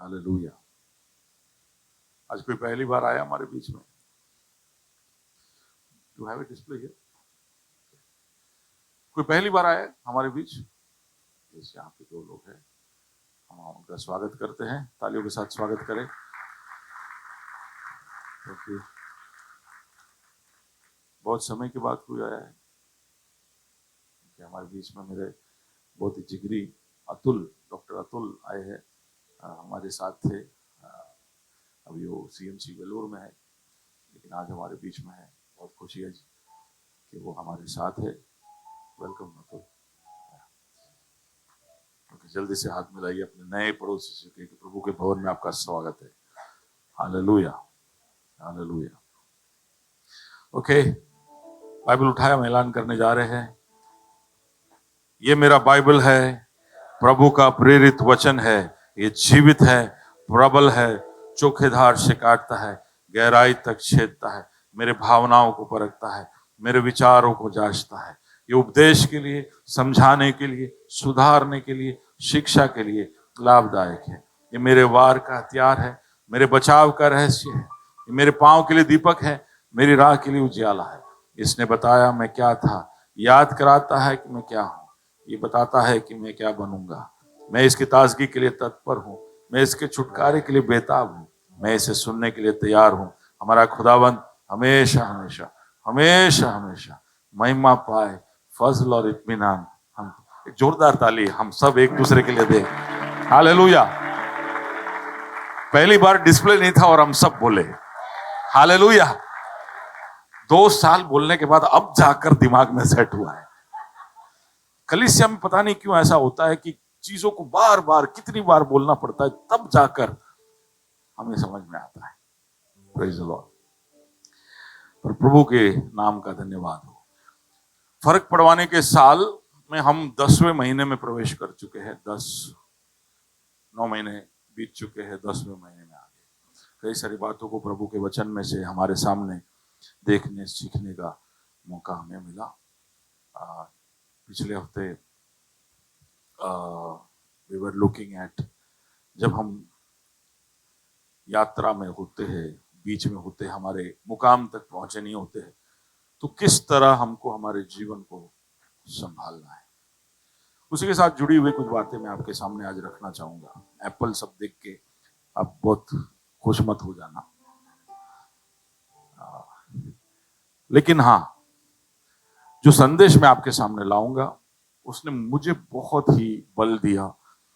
Hallelujah. आज कोई पहली बार आया हमारे बीच में? You have a display here. कोई पहली बार आया हमारे बीच? यस, यहाँ पे 2 लोग हैं। हम उनका स्वागत करते हैं, तालियों के साथ स्वागत करें। क्योंकि बहुत समय के बाद कोई आया है कि हमारे बीच में मेरे बहुत ही जिगरी डॉक्टर अतुल आए हैं, हमारे साथ थे। अभी वो सीएमसी वेलूर में है, लेकिन आज हमारे बीच में है। बहुत खुशी है कि वो हमारे साथ है। वेलकम अतुल। जल्दी से हाथ मिलाइए अपने नए पड़ोसी से कि प्रभु के भवन में आपका स्वागत है। Hallelujah, hallelujah. ओके, बाइबल उठाया, हम ऐलान करने जा रहे हैं। ये मेरा बाइबल है, प्रभु का प्रेरित वचन है। ये जीवित है, प्रबल है, चोखे धार से काटता है, गहराई तक छेदता है, मेरे भावनाओं को परखता है, मेरे विचारों को जांचता है। ये उपदेश के लिए, समझाने के लिए, सुधारने के लिए, शिक्षा के लिए लाभदायक है। ये मेरे वार का हथियार है, मेरे बचाव का रहस्य है। ये मेरे पांव के लिए दीपक है, मेरी राह के लिए उजियाला है। इसने बताया मैं क्या था, याद कराता है कि मैं क्या हूं, ये बताता है कि मैं क्या बनूंगा। मैं इसकी ताजगी के लिए तत्पर हूं, मैं इसके छुटकारे के लिए बेताब हूं, मैं इसे सुनने के लिए तैयार हूं। हमारा खुदावंद हमेशा हमेशा हमेशा हमेशा महिमा पाए, फजल और इत्मीनान। हम एक जोरदार ताली हम सब एक दूसरे के लिए दें। हालेलुया। पहली बार डिस्प्ले नहीं था और हम सब बोले हालेलुया। 2 साल बोलने के बाद अब जाकर दिमाग में सेट हुआ है। कलीसिया में पता नहीं क्यों ऐसा होता है कि चीजों को बार बार कितनी बार बोलना पड़ता है, तब जाकर हमें समझ में आता है। Praise the Lord. पर प्रभु के नाम का धन्यवाद हो। फर्क पड़वाने के साल में हम 10वें महीने में प्रवेश कर चुके हैं। 9 महीने बीत चुके हैं, 10वें महीने में आ गए। कई सारी बातों को प्रभु के वचन में से हमारे सामने देखने सीखने का मौका हमें मिला। पिछले हफ्ते वी वर लुकिंग एट, जब हम यात्रा में होते हैं, बीच में होते हैं, हमारे मुकाम तक पहुंचे नहीं होते हैं, तो किस तरह हमको हमारे जीवन को संभालना है, उसी के साथ जुड़ी हुई कुछ बातें मैं आपके सामने आज रखना चाहूंगा। एप्पल सब देख के आप बहुत खुश मत हो जाना, लेकिन हाँ, जो संदेश मैं आपके सामने लाऊंगा उसने मुझे बहुत ही बल दिया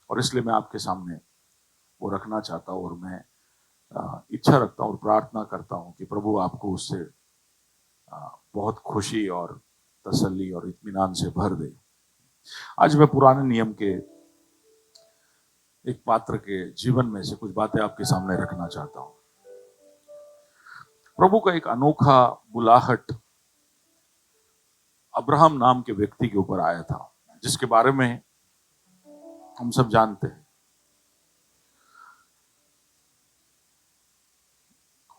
और इसलिए मैं आपके सामने वो रखना चाहता हूं। और मैं इच्छा रखता हूं और प्रार्थना करता हूं कि प्रभु आपको उससे बहुत खुशी और तसल्ली और इत्मीनान से भर दे। आज मैं पुराने नियम के एक पात्र के जीवन में से कुछ बातें आपके सामने रखना चाहता हूं। प्रभु का एक अनोखा बुलाहट अब्राहम नाम के व्यक्ति के ऊपर आया था, जिसके बारे में हम सब जानते हैं।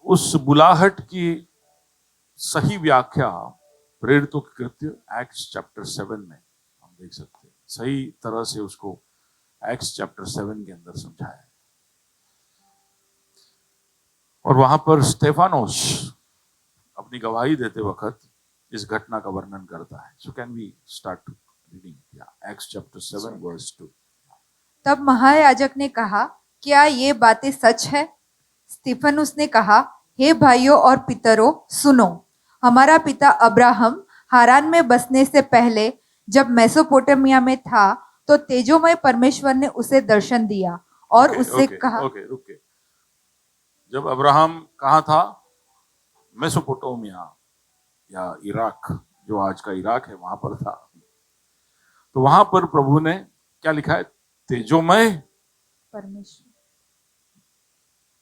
उस बुलाहट की सही व्याख्या प्रेरितों के कृत्य एक्ट्स चैप्टर 7 में हम देख सकते हैं। सही तरह से उसको एक्ट्स चैप्टर 7 के अंदर समझाया है। और वहां पर स्टेफानोस अपनी गवाही देते वक्त इस घटना का वर्णन करता है। So can we start reading Acts chapter 7 verse 2। तब महायाजक ने कहा, क्या ये बातें सच है? स्तिफनुस ने कहा, हे भाइयों और पितरों, सुनो। हमारा पिता अब्राहम हारान में बसने से पहले जब मेसोपोटामिया में था, तो तेजोमय परमेश्वर ने उसे दर्शन दिया और उससे कहा। रुके। जब अब्राहम कहाँ था? मेसोपोटामिया या इराक, जो आज का इराक है, वहां पर था। तो वहां पर प्रभु ने क्या लिखा है? तेजोमय परमेश्वर।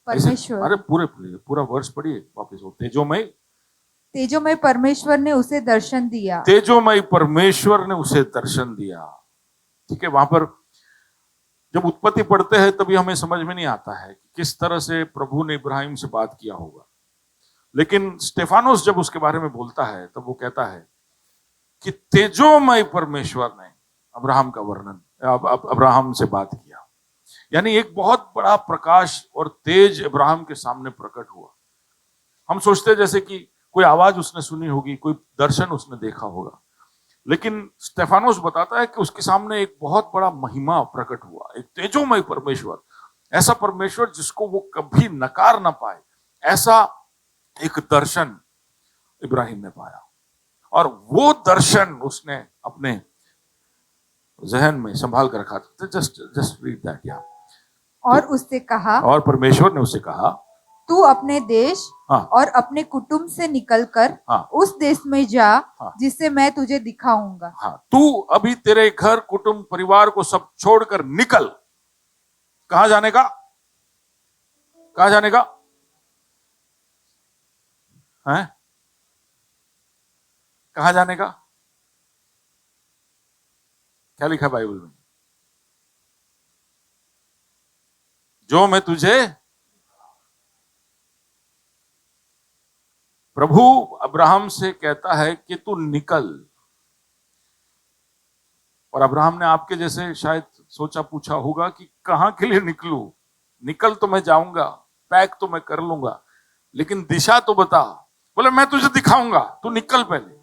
अरे पूरा वर्ष पढ़िए वापस। हो तेजोमय परमेश्वर ने उसे दर्शन दिया। तेजोमय परमेश्वर ने उसे दर्शन दिया। ठीक है, वहां पर जब उत्पत्ति पढ़ते हैं तभी हमें समझ में नहीं आता है कि किस तरह से प्रभु ने इब्राहिम से बात किया होगा, लेकिन स्टेफानोस जब उसके बारे में बोलता है तब वो कहता है कि तेजोमय परमेश्वर ने अब्राहम का वर्णन, अब्राहम से बात किया। यानी एक बहुत बड़ा प्रकाश और तेज अब्राहम के सामने प्रकट हुआ। हम सोचते हैं जैसे कि कोई आवाज उसने सुनी होगी, कोई दर्शन उसने देखा होगा, लेकिन स्टेफानोस बताता है कि उसके सामने एक बहुत बड़ा महिमा प्रकट हुआ, एक तेजोमय परमेश्वर, ऐसा परमेश्वर जिसको वो कभी नकार ना पाए, ऐसा एक दर्शन इब्राहिम ने पाया। और वो दर्शन उसने अपने जहन में संभाल कर रखा था। जस्ट रीड दैट या। और उससे कहा, और परमेश्वर ने उससे कहा, तू अपने देश हाँ, और अपने कुटुंब से निकलकर हाँ, उस देश में जा हाँ, जिसे मैं तुझे दिखाऊंगा। हाँ, तू अभी तेरे घर, कुटुंब, परिवार को सब छोड़कर निकल। कहां जाने का? कहां जाने का है? कहां जाने का? क्या लिखा बाइबल में? जो मैं तुझे, प्रभु अब्राहम से कहता है कि तू निकल। और अब्राहम ने आपके जैसे शायद सोचा पूछा होगा कि कहां के लिए निकलूं? निकल तो मैं जाऊंगा, पैक तो मैं कर लूंगा, लेकिन दिशा तो बता। बोले मैं तुझे दिखाऊंगा, तू निकल पहले।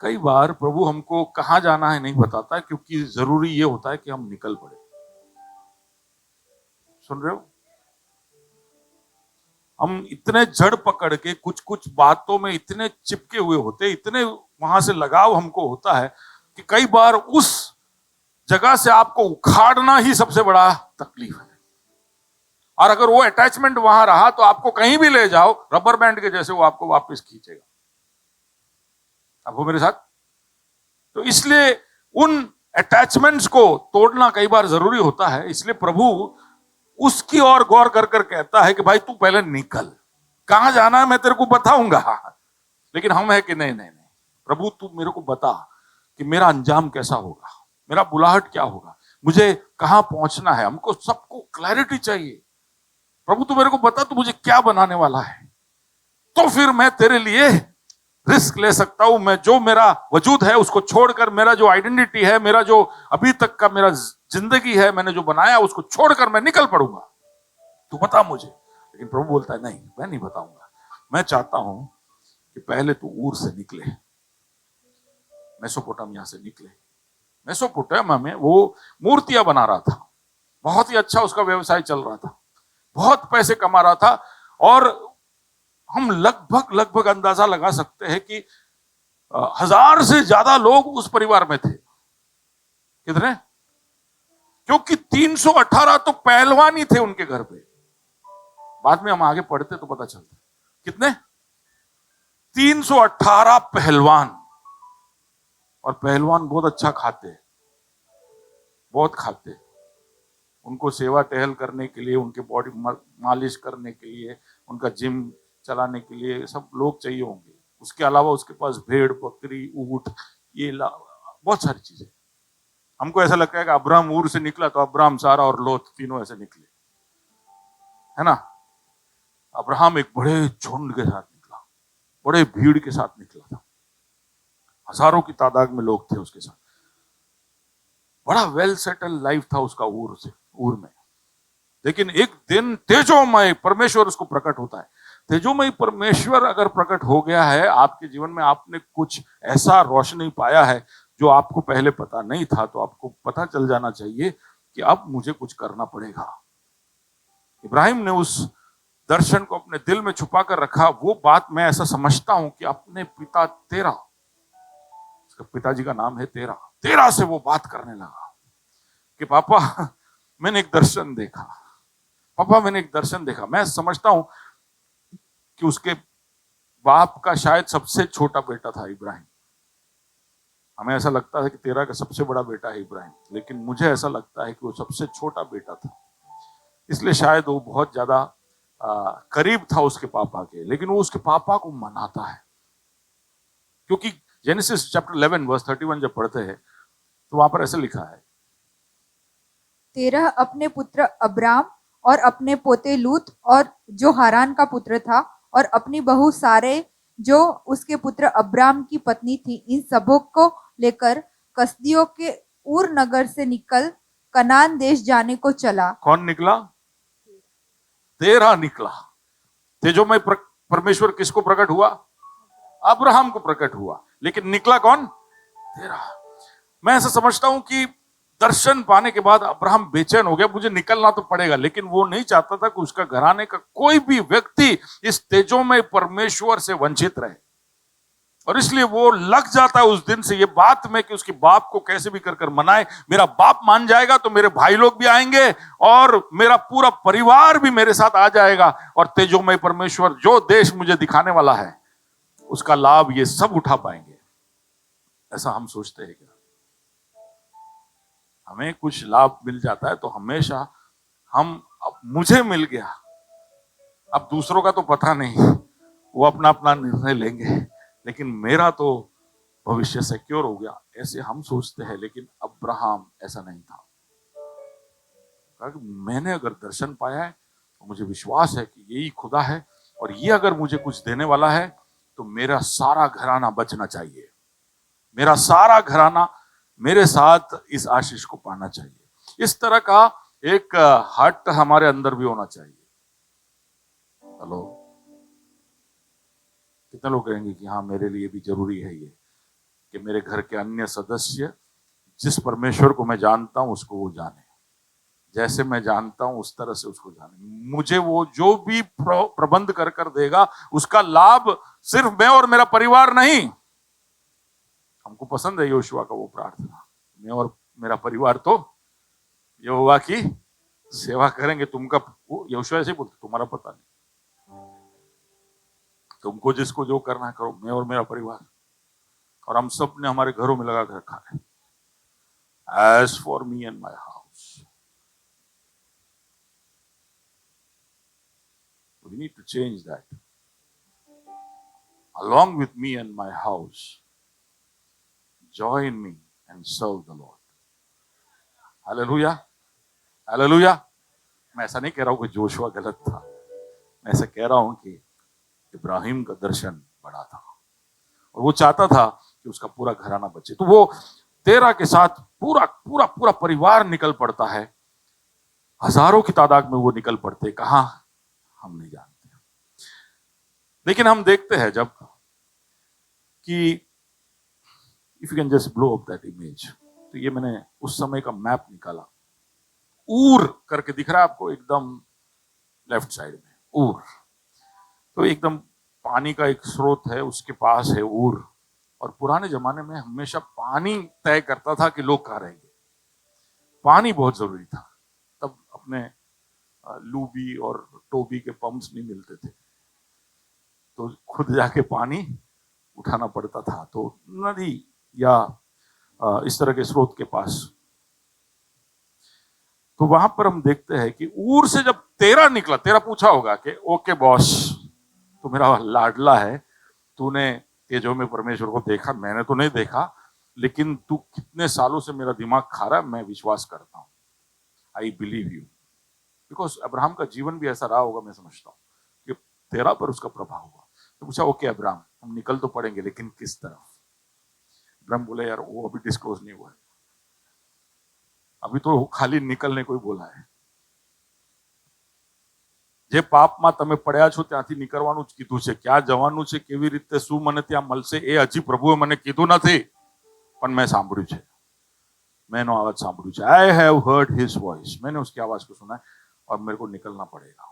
कई बार प्रभु हमको कहां जाना है नहीं बताता, क्योंकि जरूरी ये होता है कि हम निकल पड़े। सुन रहे हो? हम इतने जड़ पकड़ के कुछ कुछ बातों में इतने चिपके हुए होते, इतने वहां से लगाव हमको होता है कि कई बार उस जगह से आपको उखाड़ना ही सबसे बड़ा तकलीफ है। और अगर वो अटैचमेंट वहां रहा तो आपको कहीं भी ले जाओ, रबर बैंड के जैसे वो आपको वापस खींचेगा। अब वो मेरे साथ। तो इसलिए उन अटैचमेंट्स को तोड़ना कई बार जरूरी होता है। इसलिए प्रभु उसकी ओर गौर कर कर कहता है कि भाई तू पहले निकल, कहां जाना है मैं तेरे को बताऊंगा। लेकिन हम है कि नहीं नहीं नहीं, प्रभु तू मेरे को बता कि मेरा अंजाम कैसा होगा, मेरा बुलाहट क्या होगा, मुझे कहां पहुंचना है। हमको सबको क्लैरिटी चाहिए। प्रभु तू मेरे को बता, तू मुझे क्या बनाने वाला है, तो फिर मैं तेरे लिए रिस्क ले सकता हूं। मैं जो मेरा वजूद है उसको छोड़कर, मेरा जो आइडेंटिटी है, मेरा जो अभी तक का मेरा जिंदगी है, मैंने जो बनाया उसको छोड़कर मैं निकल पड़ूंगा। तू बता मुझे। लेकिन प्रभु बोलता है नहीं, मैं नहीं बताऊंगा। मैं चाहता हूं कि पहले तू ऊर से निकले, मेसोपोटामिया से निकले। मेसोपोटामिया में वो मूर्तियां बना रहा था, बहुत ही अच्छा उसका व्यवसाय चल रहा था, बहुत पैसे कमा रहा था। और हम लगभग अंदाजा लगा सकते हैं कि 1000 से ज्यादा लोग उस परिवार में थे। कितने? क्योंकि 318 तो पहलवान ही थे उनके घर पे। बाद में हम आगे पढ़ते तो पता चलता कितने, 318 पहलवान। और पहलवान बहुत अच्छा खाते, बहुत खाते। उनको सेवा टहल करने के लिए, उनके बॉडी मालिश करने के लिए, उनका जिम चलाने के लिए सब लोग चाहिए होंगे। उसके अलावा उसके पास भेड़, बकरी, ऊंट, ये बहुत सारी चीजें। हमको ऐसा लगता है कि अब्राहम ऊर से निकला तो अब्राहम, सारा और लोत तीनों ऐसे निकले, है ना। अब्राहम एक बड़े झुंड के साथ निकला, बड़े भीड़ के साथ निकला था, हजारों की तादाद में लोग थे उसके साथ। बड़ा वेल सेटल लाइफ था उसका ऊर में। लेकिन एक दिन तेजोमय परमेश्वर उसको प्रकट होता है। तेजोमय परमेश्वर अगर प्रकट हो गया है आपके जीवन में, आपने कुछ ऐसा रोशनी पाया है जो आपको पहले पता नहीं था, तो आपको पता चल जाना चाहिए कि अब मुझे कुछ करना पड़ेगा। इब्राहिम ने उस दर्शन को अपने दिल में छुपा कर रखा। वो बात मैं ऐसा समझता हूं कि अपने पिता तेरा, उसके पिताजी का नाम है तेरा से वो बात करने लगा कि पापा मैंने एक दर्शन देखा, पापा मैंने एक दर्शन देखा। मैं समझता हूं कि उसके बाप का शायद सबसे छोटा बेटा था इब्राहिम। हमें ऐसा लगता है कि तेरा का सबसे बड़ा बेटा है इब्राहिम, लेकिन मुझे ऐसा लगता है कि वो सबसे छोटा बेटा था। इसलिए शायद वो बहुत ज्यादा करीब था उसके पापा के, लेकिन वो उसके पापा को मनाता है। क्योंकि जेनेसिस चैप्टर 11 वर्स 31 जब पढ़ते हैं तो वहां पर ऐसे लिखा है, तेरह अपने पुत्र अब्राम और अपने पोते लूत और जो हारान का पुत्र था और अपनी बहू सारे जो उसके पुत्र अब्राम की पत्नी थी, इन सबों को लेकर कसदियों के ऊर नगर से निकल कनान देश जाने को चला। कौन निकला? तेरह निकला। तेजोमय परमेश्वर किसको प्रकट हुआ? अब्राहम को प्रकट हुआ, लेकिन निकला कौन? तेरह। मैं ऐसा समझता हूं कि दर्शन पाने के बाद अब्राहम बेचैन हो गया, मुझे निकलना तो पड़ेगा, लेकिन वो नहीं चाहता था कि उसका घराने का कोई भी व्यक्ति इस तेजोमय परमेश्वर से वंचित रहे। और इसलिए वो लग जाता है उस दिन से ये बात में कि उसके बाप को कैसे भी कर कर मनाए, मेरा बाप मान जाएगा तो मेरे भाई लोग भी आएंगे और मेरा पूरा परिवार भी मेरे साथ आ जाएगा, और तेजोमय परमेश्वर जो देश मुझे दिखाने वाला है उसका लाभ ये सब उठा पाएंगे। ऐसा हम सोचते हैं क्या? हमें कुछ लाभ मिल जाता है तो हमेशा हम, अब मुझे मिल गया, अब दूसरों का तो पता नहीं, वो अपना अपना निर्णय लेंगे, लेकिन मेरा तो भविष्य सिक्योर हो गया, ऐसे हम सोचते हैं। लेकिन अब्राहम ऐसा नहीं था। मैंने अगर दर्शन पाया है तो मुझे विश्वास है कि यही खुदा है, और ये अगर मुझे कुछ देने वाला है तो मेरा सारा घराना बचना चाहिए, मेरा सारा घराना मेरे साथ इस आशीष को पाना चाहिए। इस तरह का एक हट हमारे अंदर भी होना चाहिए। हेलो, कितने लोग कहेंगे कि हाँ मेरे लिए भी जरूरी है ये कि मेरे घर के अन्य सदस्य जिस परमेश्वर को मैं जानता हूं उसको वो जाने, जैसे मैं जानता हूं उस तरह से उसको जाने। मुझे वो जो भी प्रबंध कर कर देगा उसका लाभ सिर्फ मैं और मेरा परिवार नहीं। हमको पसंद है योशुआ का वो प्रार्थना, मैं और मेरा परिवार तो यहोवा की सेवा करेंगे। तुमका, योशुआ ऐसे बोलते, तुम्हारा पता नहीं, तुमको जिसको जो करना है करो, मैं और मेरा परिवार। और हम सब ने हमारे घरों में लगा कर रखा है, as for me and my house we need to change that, along with me and my house join me and serve the Lord. Hallelujah, hallelujah. मैं ऐसा नहीं कह रहा हूं कि जोशुआ गलत था, मैं ऐसा कह रहा हूं कि इब्राहिम का दर्शन बड़ा था और वो चाहता था कि उसका पूरा घराना बचे। तो वो तेरह के साथ पूरा पूरा पूरा परिवार निकल पड़ता है, हजारों की तादाद में वो निकल पड़ते। कहां हम नहीं जानते, लेकिन हम देखते हैं जब कि if you can just blow up that image, तो ये मैंने उस समय का मैप निकाला। ऊर करके दिख रहा है आपको एकदम लेफ्ट साइड में, ऊर। तो एकदम पानी का एक स्रोत है, उसके पास है ऊर। और पुराने जमाने में हमेशा पानी तय करता था कि लोग कहाँ रहेंगे। पानी बहुत जरूरी था। तब अपने लूबी और टोबी के पंप्स नहीं मिलते थे, तो खुद जाके पानी उठाना पड़ता था। तो नदी या इस तरह के स्रोत के पास, तो वहां पर हम देखते हैं कि ऊर से जब तेरह निकला, तेरह पूछा होगा कि ओके बॉस, तू मेरा लाडला है, तूने तेजो में परमेश्वर को देखा, मैंने तो नहीं देखा, लेकिन तू कितने सालों से मेरा दिमाग खा रहा है, मैं विश्वास करता हूं, I believe you. Because Abraham का जीवन भी ऐसा रहा होगा, मैं समझता हूँ कि तेरह पर उसका प्रभाव हुआ। तो पूछा ओके अब्राहम, हम निकल तो पड़ेंगे, लेकिन किस तरफ? अब्राहम बोले यार वो अभी डिस्क्लोज नहीं हुआ है, अभी तो खाली निकलने को ही बोला है। જે પાપમાં તમે પડ્યા છો ત્યાંથી નીકળવાનું જ કીધું છે, ક્યાં જવાનું છે, કેવી રીતે, શું મને ત્યાં મળશે, એ હજી પ્રભુએ મને કીધું નથી, પણ મેં સાંભળ્યું છે, मैं एनो आवाज સાંભળ્યું છે। I have heard his voice, मैंने उसकी आवाज को सुना है और मेरे को निकलना पड़ेगा।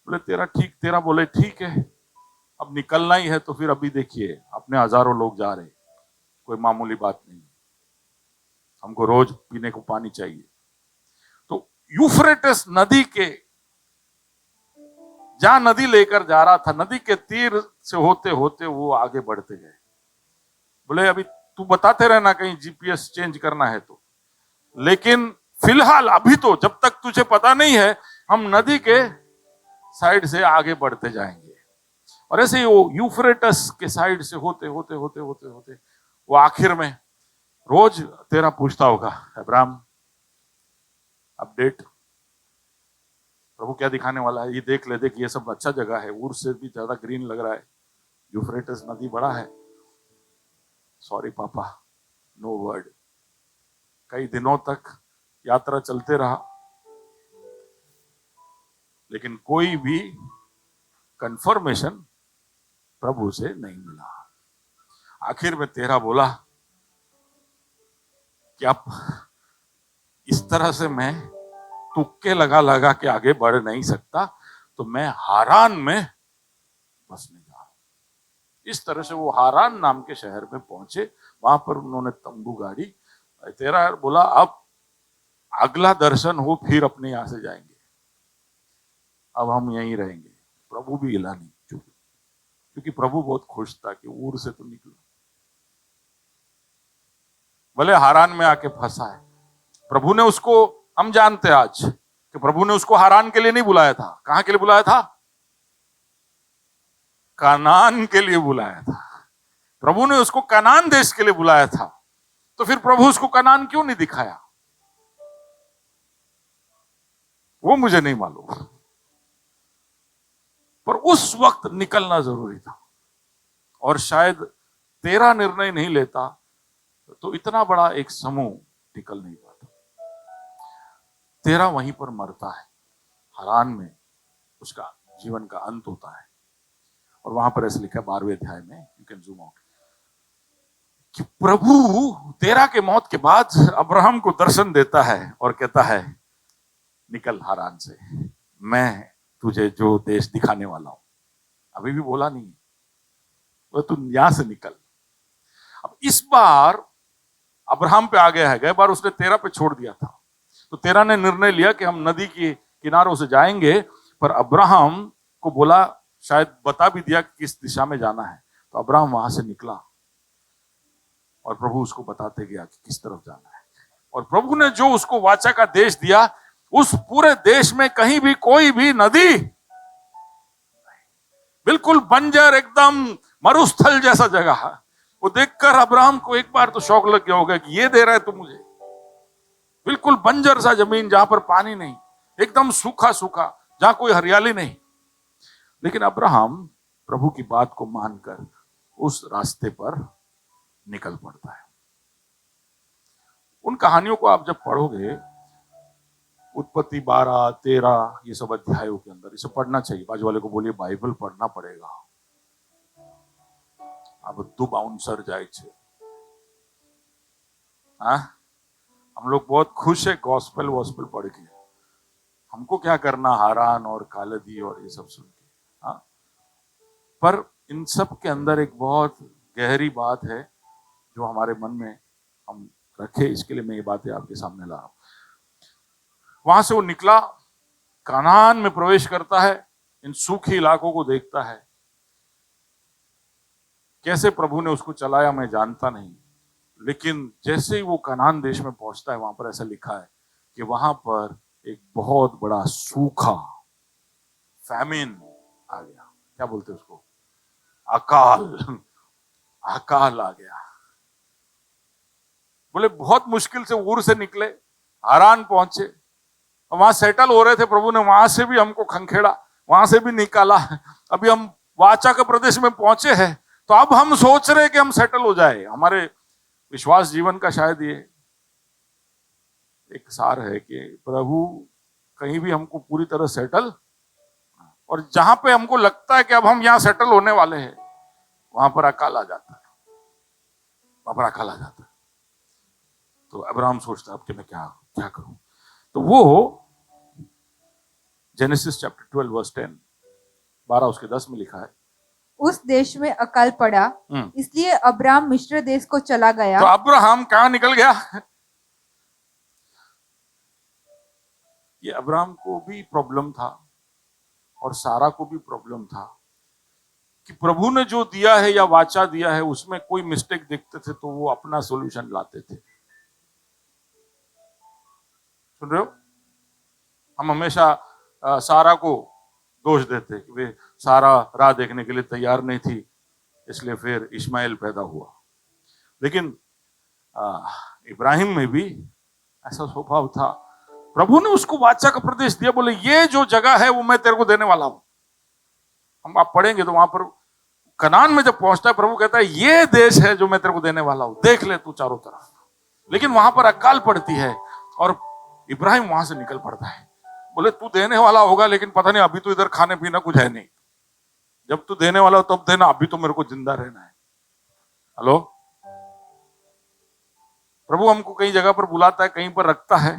बोले तेरा ठीक, तेरा बोले ठीक है, अब निकलना ही है तो फिर अभी देखिए अपने हजारों लोग जा रहे, कोई मामूली बात नहीं, हमको रोज पीने को पानी चाहिए। तो यूफ्रेटिस नदी के, जहां नदी लेकर जा रहा था, नदी के तीर से होते होते वो आगे बढ़ते गए। बोले अभी तू बताते रहना कहीं जीपीएस चेंज करना है तो, लेकिन फिलहाल अभी तो जब तक तुझे पता नहीं है, हम नदी के साइड से आगे बढ़ते जाएंगे। और ऐसे ही वो यूफ्रेटस के साइड से होते होते होते होते होते वो आखिर में रोज तेरा पूछता होगा, अब्राहम अपडेट, प्रभु क्या दिखाने वाला है, ये देख ले, देख ये सब अच्छा जगह है, ऊर से भी ज्यादा ग्रीन लग रहा है, यूफ्रेटिस नदी बड़ा है। सॉरी पापा, नो वर्ड। कई दिनों तक यात्रा चलते रहा, लेकिन कोई भी कंफर्मेशन प्रभु से नहीं मिला। आखिर में तेरह बोला कि अब इस तरह से मैं तुक्के लगा लगा के आगे बढ़ नहीं सकता, तो मैं हारान में बसने जा रहा हूं। इस तरह से वो हारान नाम के शहर में पहुंचे। वहां पर उन्होंने तंबू गाड़ी। तेरह बोला अब अगला दर्शन हो फिर अपने यहां से जाएंगे, अब हम यहीं रहेंगे। प्रभु भी हिला नहीं, चुप, क्योंकि प्रभु बहुत खुश था कि ऊर से तो निकला, भले हारान में आके फंसा है। प्रभु ने उसको, हम जानते हैं आज कि प्रभु ने उसको हारान के लिए नहीं बुलाया था। कहां के लिए बुलाया था? कनान के लिए बुलाया था। प्रभु ने उसको कनान देश के लिए बुलाया था। तो फिर प्रभु उसको कनान क्यों नहीं दिखाया, वो मुझे नहीं मालूम, पर उस वक्त निकलना जरूरी था। और शायद तेरा निर्णय नहीं लेता तो इतना बड़ा एक समूह निकल नहीं पाता। तेरा वहीं पर मरता है, हारान में उसका जीवन का अंत होता है। और वहां पर ऐसे लिखा है 12वें अध्याय में, यू कैन जूम आउट, कि प्रभु तेरा के मौत के बाद अब्राहम को दर्शन देता है और कहता है निकल हारान से, मैं तुझे जो देश दिखाने वाला हूं। अभी भी बोला नहीं, वो तू यहां से निकल। अब इस बार अब्राहम पे आ गया है। गए बार उसने तेरह पे छोड़ दिया था, तो तेरह ने निर्णय लिया कि हम नदी के किनारों से जाएंगे, पर अब्राहम को बोला, शायद बता भी दिया कि किस दिशा में जाना है। तो अब्राहम वहां से निकला और प्रभु उसको बताते गया कि किस तरफ जाना है। और प्रभु ने जो उसको वाचा का देश दिया, उस पूरे देश में कहीं भी कोई भी नदी, बिल्कुल बंजर, एकदम मरुस्थल जैसा जगह है। वो देखकर अब्राहम को एक बार तो शौक लग गया होगा कि ये दे रहा है तू मुझे, बिल्कुल बंजर सा जमीन जहां पर पानी नहीं, एकदम सूखा सूखा, जहां कोई हरियाली नहीं। लेकिन अब्राहम प्रभु की बात को मानकर उस रास्ते पर निकल पड़ता है। उन कहानियों को आप जब पढ़ोगे, उत्पत्ति 12, 13, ये सब अध्यायों के अंदर, इसे पढ़ना चाहिए। बाजू वाले को बोलिए बाइबल पढ़ना पड़ेगा। अब બધું बाउंसर जाए छे। हाँ, हम लोग बहुत खुश है गॉस्पेल वॉस्पेल पढ़ के। हमको क्या करना हारान और कालदी और ये सब सुन के। हाँ, पर इन सब के अंदर एक बहुत गहरी बात है जो हमारे मन में हम रखे, इसके लिए मैं ये बातें आपके सामने ला रहा हूं। वहां से वो निकला, कनान में प्रवेश करता है, इन सूखी इलाकों को देखता है। कैसे प्रभु ने उसको चलाया मैं जानता नहीं, लेकिन जैसे ही वो कनान देश में पहुंचता है, वहां पर ऐसा लिखा है कि वहां पर एक बहुत बड़ा सूखा, फैमिन आ गया। क्या बोलते हैं उसको? अकाल, अकाल आ गया। बोले बहुत मुश्किल से ऊर से निकले, हारान पहुंचे, वहां सेटल हो रहे थे। प्रभु ने वहां से भी हमको खंखेड़ा, वहां से भी निकाला। अभी हम वाचा के प्रदेश में पहुंचे हैं, तो अब हम सोच रहे कि हम सेटल हो जाए। हमारे विश्वास जीवन का शायद ये एक सार है कि प्रभु कहीं भी हमको पूरी तरह सेटल, और जहां पे हमको लगता है कि अब हम यहां सेटल होने वाले हैं, वहां पर अकाल आ जाता है, वहां पर अकाल आ जाता है। तो अब्राहम सोचता है अब कि मैं क्या क्या करूं। तो वो जेनेसिस चैप्टर 12 वर्स 10, 12 उसके 10 में लिखा है, उस देश में अकाल पड़ा, इसलिए अब्राम मिस्र देश को चला गया। तो अब्राहम कहां निकल गया? ये अब्राहम को भी प्रॉब्लम था और सारा को भी प्रॉब्लम था कि प्रभु ने जो दिया है या वाचा दिया है उसमें कोई मिस्टेक देखते थे तो वो अपना सॉल्यूशन लाते थे। सुन रहे हो? हम हमेशा सारा को दोष देते कि वे सारा राह देखने के लिए तैयार नहीं थी, इसलिए फिर इस्माइल पैदा हुआ। लेकिन इब्राहिम में भी ऐसा स्वभाव था। प्रभु ने उसको वाचा का प्रदेश दिया, बोले ये जो जगह है वो मैं तेरे को देने वाला हूं। हम आप पढ़ेंगे तो वहां पर कनान में जब पहुंचता है, प्रभु कहता है ये देश है जो मैं तेरे को देने वाला हूं, देख ले तू चारों तरफ। लेकिन वहां पर अकाल पड़ती है और इब्राहिम वहां से निकल पड़ता है, बोले तू देने वाला होगा लेकिन पता नहीं अभी तो इधर खाने पीना कुछ है नहीं, जब तू देने वाला हो तब देना, अभी तो मेरे को जिंदा रहना है। हेलो, प्रभु हमको कई जगह पर बुलाता है, कहीं पर रखता है,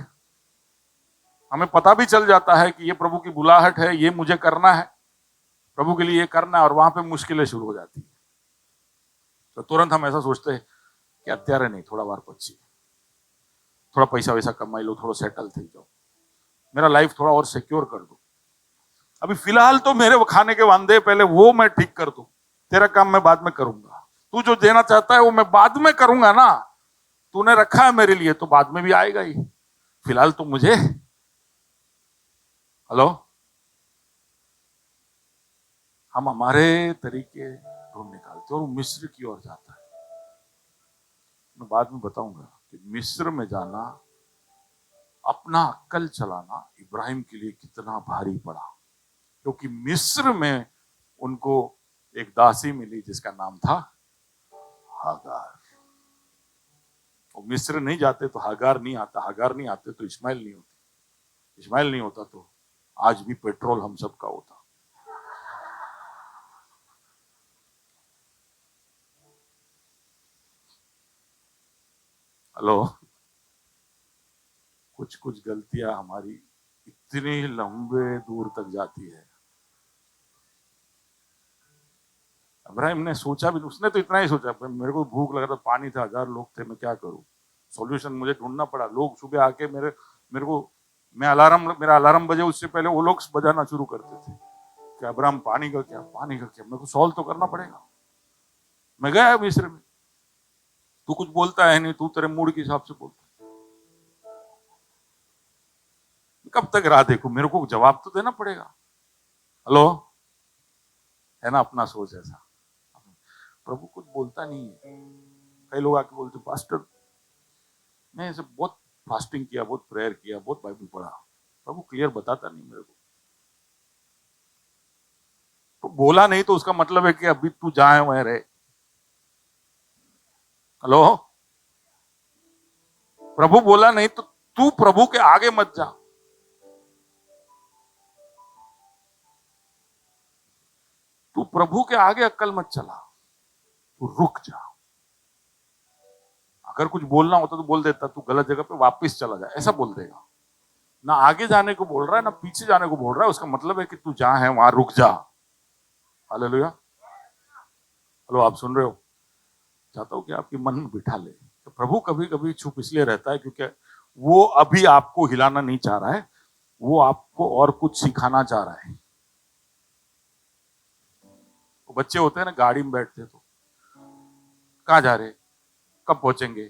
हमें पता भी चल जाता है कि ये प्रभु की बुलाहट है, ये मुझे करना है, प्रभु के लिए ये करना है, और वहां पे मुश्किलें शुरू हो जाती है। तो तुरंत हम ऐसा सोचते हैं कि અત્યારે नहीं, थोड़ा बार પછી, थोड़ा पैसा वैसा कमाई लो, थोड़ा सेटल થઈ जाओ, मेरा लाइफ थोड़ा और सिक्योर कर दो, अभी फिलहाल तो मेरे वो खाने के वांदे पहले वो मैं ठीक कर दूं, तेरा काम मैं बाद में करूंगा, तू जो देना चाहता है वो मैं बाद में करूंगा ना, तूने रखा है मेरे लिए तो बाद में भी आएगा ही, फिलहाल तो मुझे। हेलो, हम हमारे तरीके ढूंढ निकालते और वो मिस्र की ओर जाता है। मैं बाद में बताऊंगा कि मिस्र में जाना, अपना अक्ल चलाना इब्राहिम के लिए कितना भारी पड़ा, क्योंकि मिस्र में उनको एक दासी मिली जिसका नाम था हागार। वो मिस्र नहीं जाते तो हागार नहीं आता, हागार नहीं आते तो इस्माइल नहीं होती, इस्माइल नहीं होता तो आज भी पेट्रोल हम सबका होता। हेलो, कुछ कुछ गलतियां हमारी इतनी लंबे दूर तक जाती है। इब्राहिम ने सोचा भी, उसने तो इतना ही सोचा, मेरे को भूख लगा था, पानी था, 1000 लोग थे, मैं क्या करूं, सॉल्यूशन मुझे ढूंढना पड़ा। लोग सुबह आके मेरे को, मेरा अलार्म बजे उससे पहले वो लोग बजाना शुरू करते थे कि अब्राहम पानी का क्या, पानी का क्या, मेरे को सॉल्व तो करना पड़ेगा। मैं गया मिस्र में, तू कुछ बोलता है नहीं, तू तेरे मूड के हिसाब से बोलता है, कब तक राह देखूं, मेरे को जवाब तो देना पड़ेगा। हेलो, है ना अपना सोच ऐसा, प्रभु कुछ बोलता नहीं है। कई लोग आके बोलते पास्टर मैं ऐसे बहुत फास्टिंग किया, बहुत प्रेयर किया, बहुत बाइबल पढ़ा, प्रभु क्लियर बताता नहीं मेरे को। तो बोला नहीं तो उसका मतलब है कि अभी तू जहां वहां रहे। हेलो, प्रभु बोला नहीं तो तू प्रभु के आगे मत जा, तू प्रभु के आगे अक्ल मत चला, तू रुक जा। अगर कुछ बोलना होता तो बोल देता, तू गलत जगह पे वापस चला जा, ऐसा बोल देगा ना। आगे जाने को बोल रहा है ना पीछे जाने को बोल रहा है, उसका मतलब है कि तू जहां है वहां रुक जा। हालेलुया। हेलो, आप सुन रहे हो? चाहता हूं कि आपके मन में बिठा ले। तो प्रभु कभी कभी चुप इसलिए रहता है क्योंकि वो अभी आपको हिलाना नहीं चाह रहा है, वो आपको और कुछ सिखाना चाह रहा है। वो बच्चे होते हैं ना, गाड़ी में बैठते तो कहाँ जा रहे, कब पहुंचेंगे,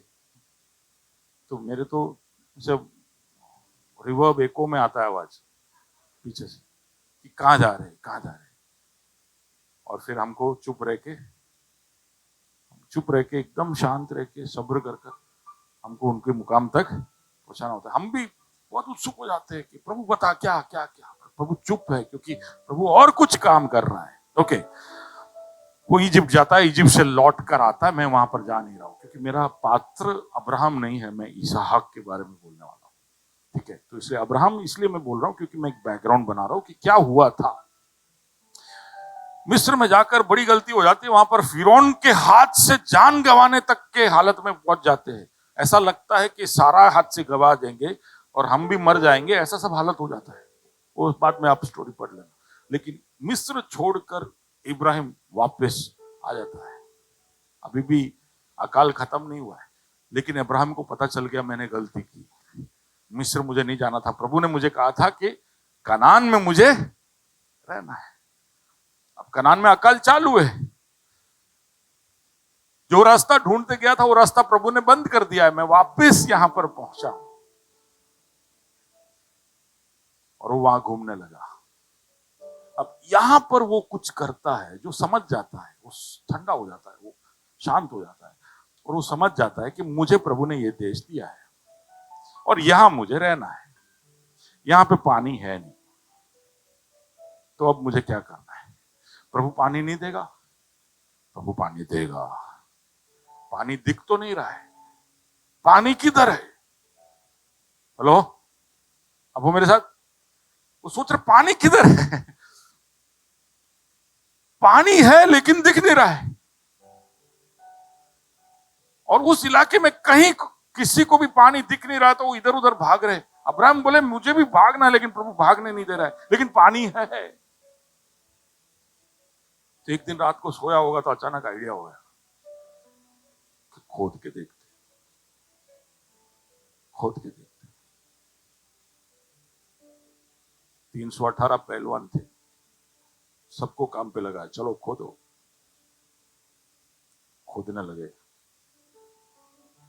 तो मेरे तो जब रिवर्ब एको में आता है आवाज पीछे से कि कहाँ जा रहे, कहाँ जा रहे, और फिर हमको चुप रह के एकदम शांत रह के सब्र कर कर हमको उनके मुकाम तक पहुंचाना होता है। हम भी बहुत उत्सुक हो जाते हैं कि प्रभु बता क्या क्या क्या, प्रभु चुप है क्योंकि प्रभु और कुछ काम कर रहा है। ओके, वो इजिप्ट जाता है, इजिप्ट से लौट कर आता है, मैं वहां पर जा नहीं रहा हूं क्योंकि मेरा पात्र अब्राहम नहीं है, मैं इसहाक के बारे में बोलने वाला हूं। ठीक है, तो इसलिए अब्राहम इसलिए मैं बोल रहा हूं क्योंकि मैं एक बैकग्राउंड बना रहा हूं कि क्या हुआ था। मिस्र में जाकर बड़ी गलती हो जाती है, वहां पर फिरौन के हाथ से जान गंवाने तक के हालत में पहुंच जाते हैं। ऐसा लगता है कि सारा हाथ से गवा देंगे और हम भी मर जाएंगे, ऐसा सब हालत हो जाता है। उस बात में आप स्टोरी पढ़ लेना। लेकिन मिस्र छोड़कर इब्राहिम वापस आ जाता है। अभी भी अकाल खत्म नहीं हुआ है, लेकिन इब्राहिम को पता चल गया मैंने गलती की, मिस्र मुझे नहीं जाना था। प्रभु ने मुझे कहा था कि कनान में मुझे रहना है। अब कनान में अकाल चालू है, जो रास्ता ढूंढते गया था वो रास्ता प्रभु ने बंद कर दिया है, मैं वापस यहां पर पहुंचा और वो वहां घूमने लगा। अब यहां पर वो कुछ करता है जो समझ जाता है, वो ठंडा हो जाता है, वो शांत हो जाता है और वो समझ जाता है कि मुझे प्रभु ने ये देश दिया है और यहां मुझे रहना है, यहां पे पानी है नहीं, तो अब मुझे क्या करना है। प्रभु पानी नहीं देगा, प्रभु पानी देगा। पानी दिख तो नहीं रहा है, पानी किधर है? हेलो, अब वो मेरे साथ, वो सोच रहे पानी किधर है, पानी है लेकिन दिख नहीं रहा है, और उस इलाके में कहीं किसी को भी पानी दिख नहीं रहा, तो वो इधर उधर भाग रहे। अब्राहम बोले मुझे भी भागना है, लेकिन प्रभु भागने नहीं दे रहा है, लेकिन पानी है। तो एक दिन रात को सोया होगा तो अचानक आइडिया हो गया कि खोद के देखते, खोद के देखते। 318 पहलवान थे, सबको काम पे लगा, चलो खोदो। खोदने लगे,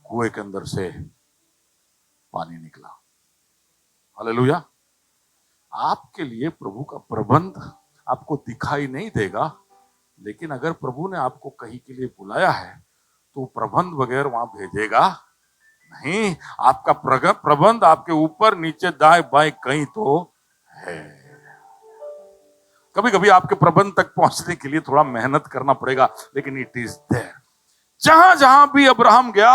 कुएं के अंदर से पानी निकला। हालेलुया। आपके लिए प्रभु का प्रबंध आपको दिखाई नहीं देगा, लेकिन अगर प्रभु ने आपको कहीं के लिए बुलाया है तो प्रबंध बगैर वहां भेजेगा नहीं। आपका प्रबंध आपके ऊपर नीचे दाएं बाएं कहीं तो है। कभी कभी आपके प्रबंध तक पहुंचने के लिए थोड़ा मेहनत करना पड़ेगा, लेकिन इट इज देयर। जहां जहां भी अब्राहम गया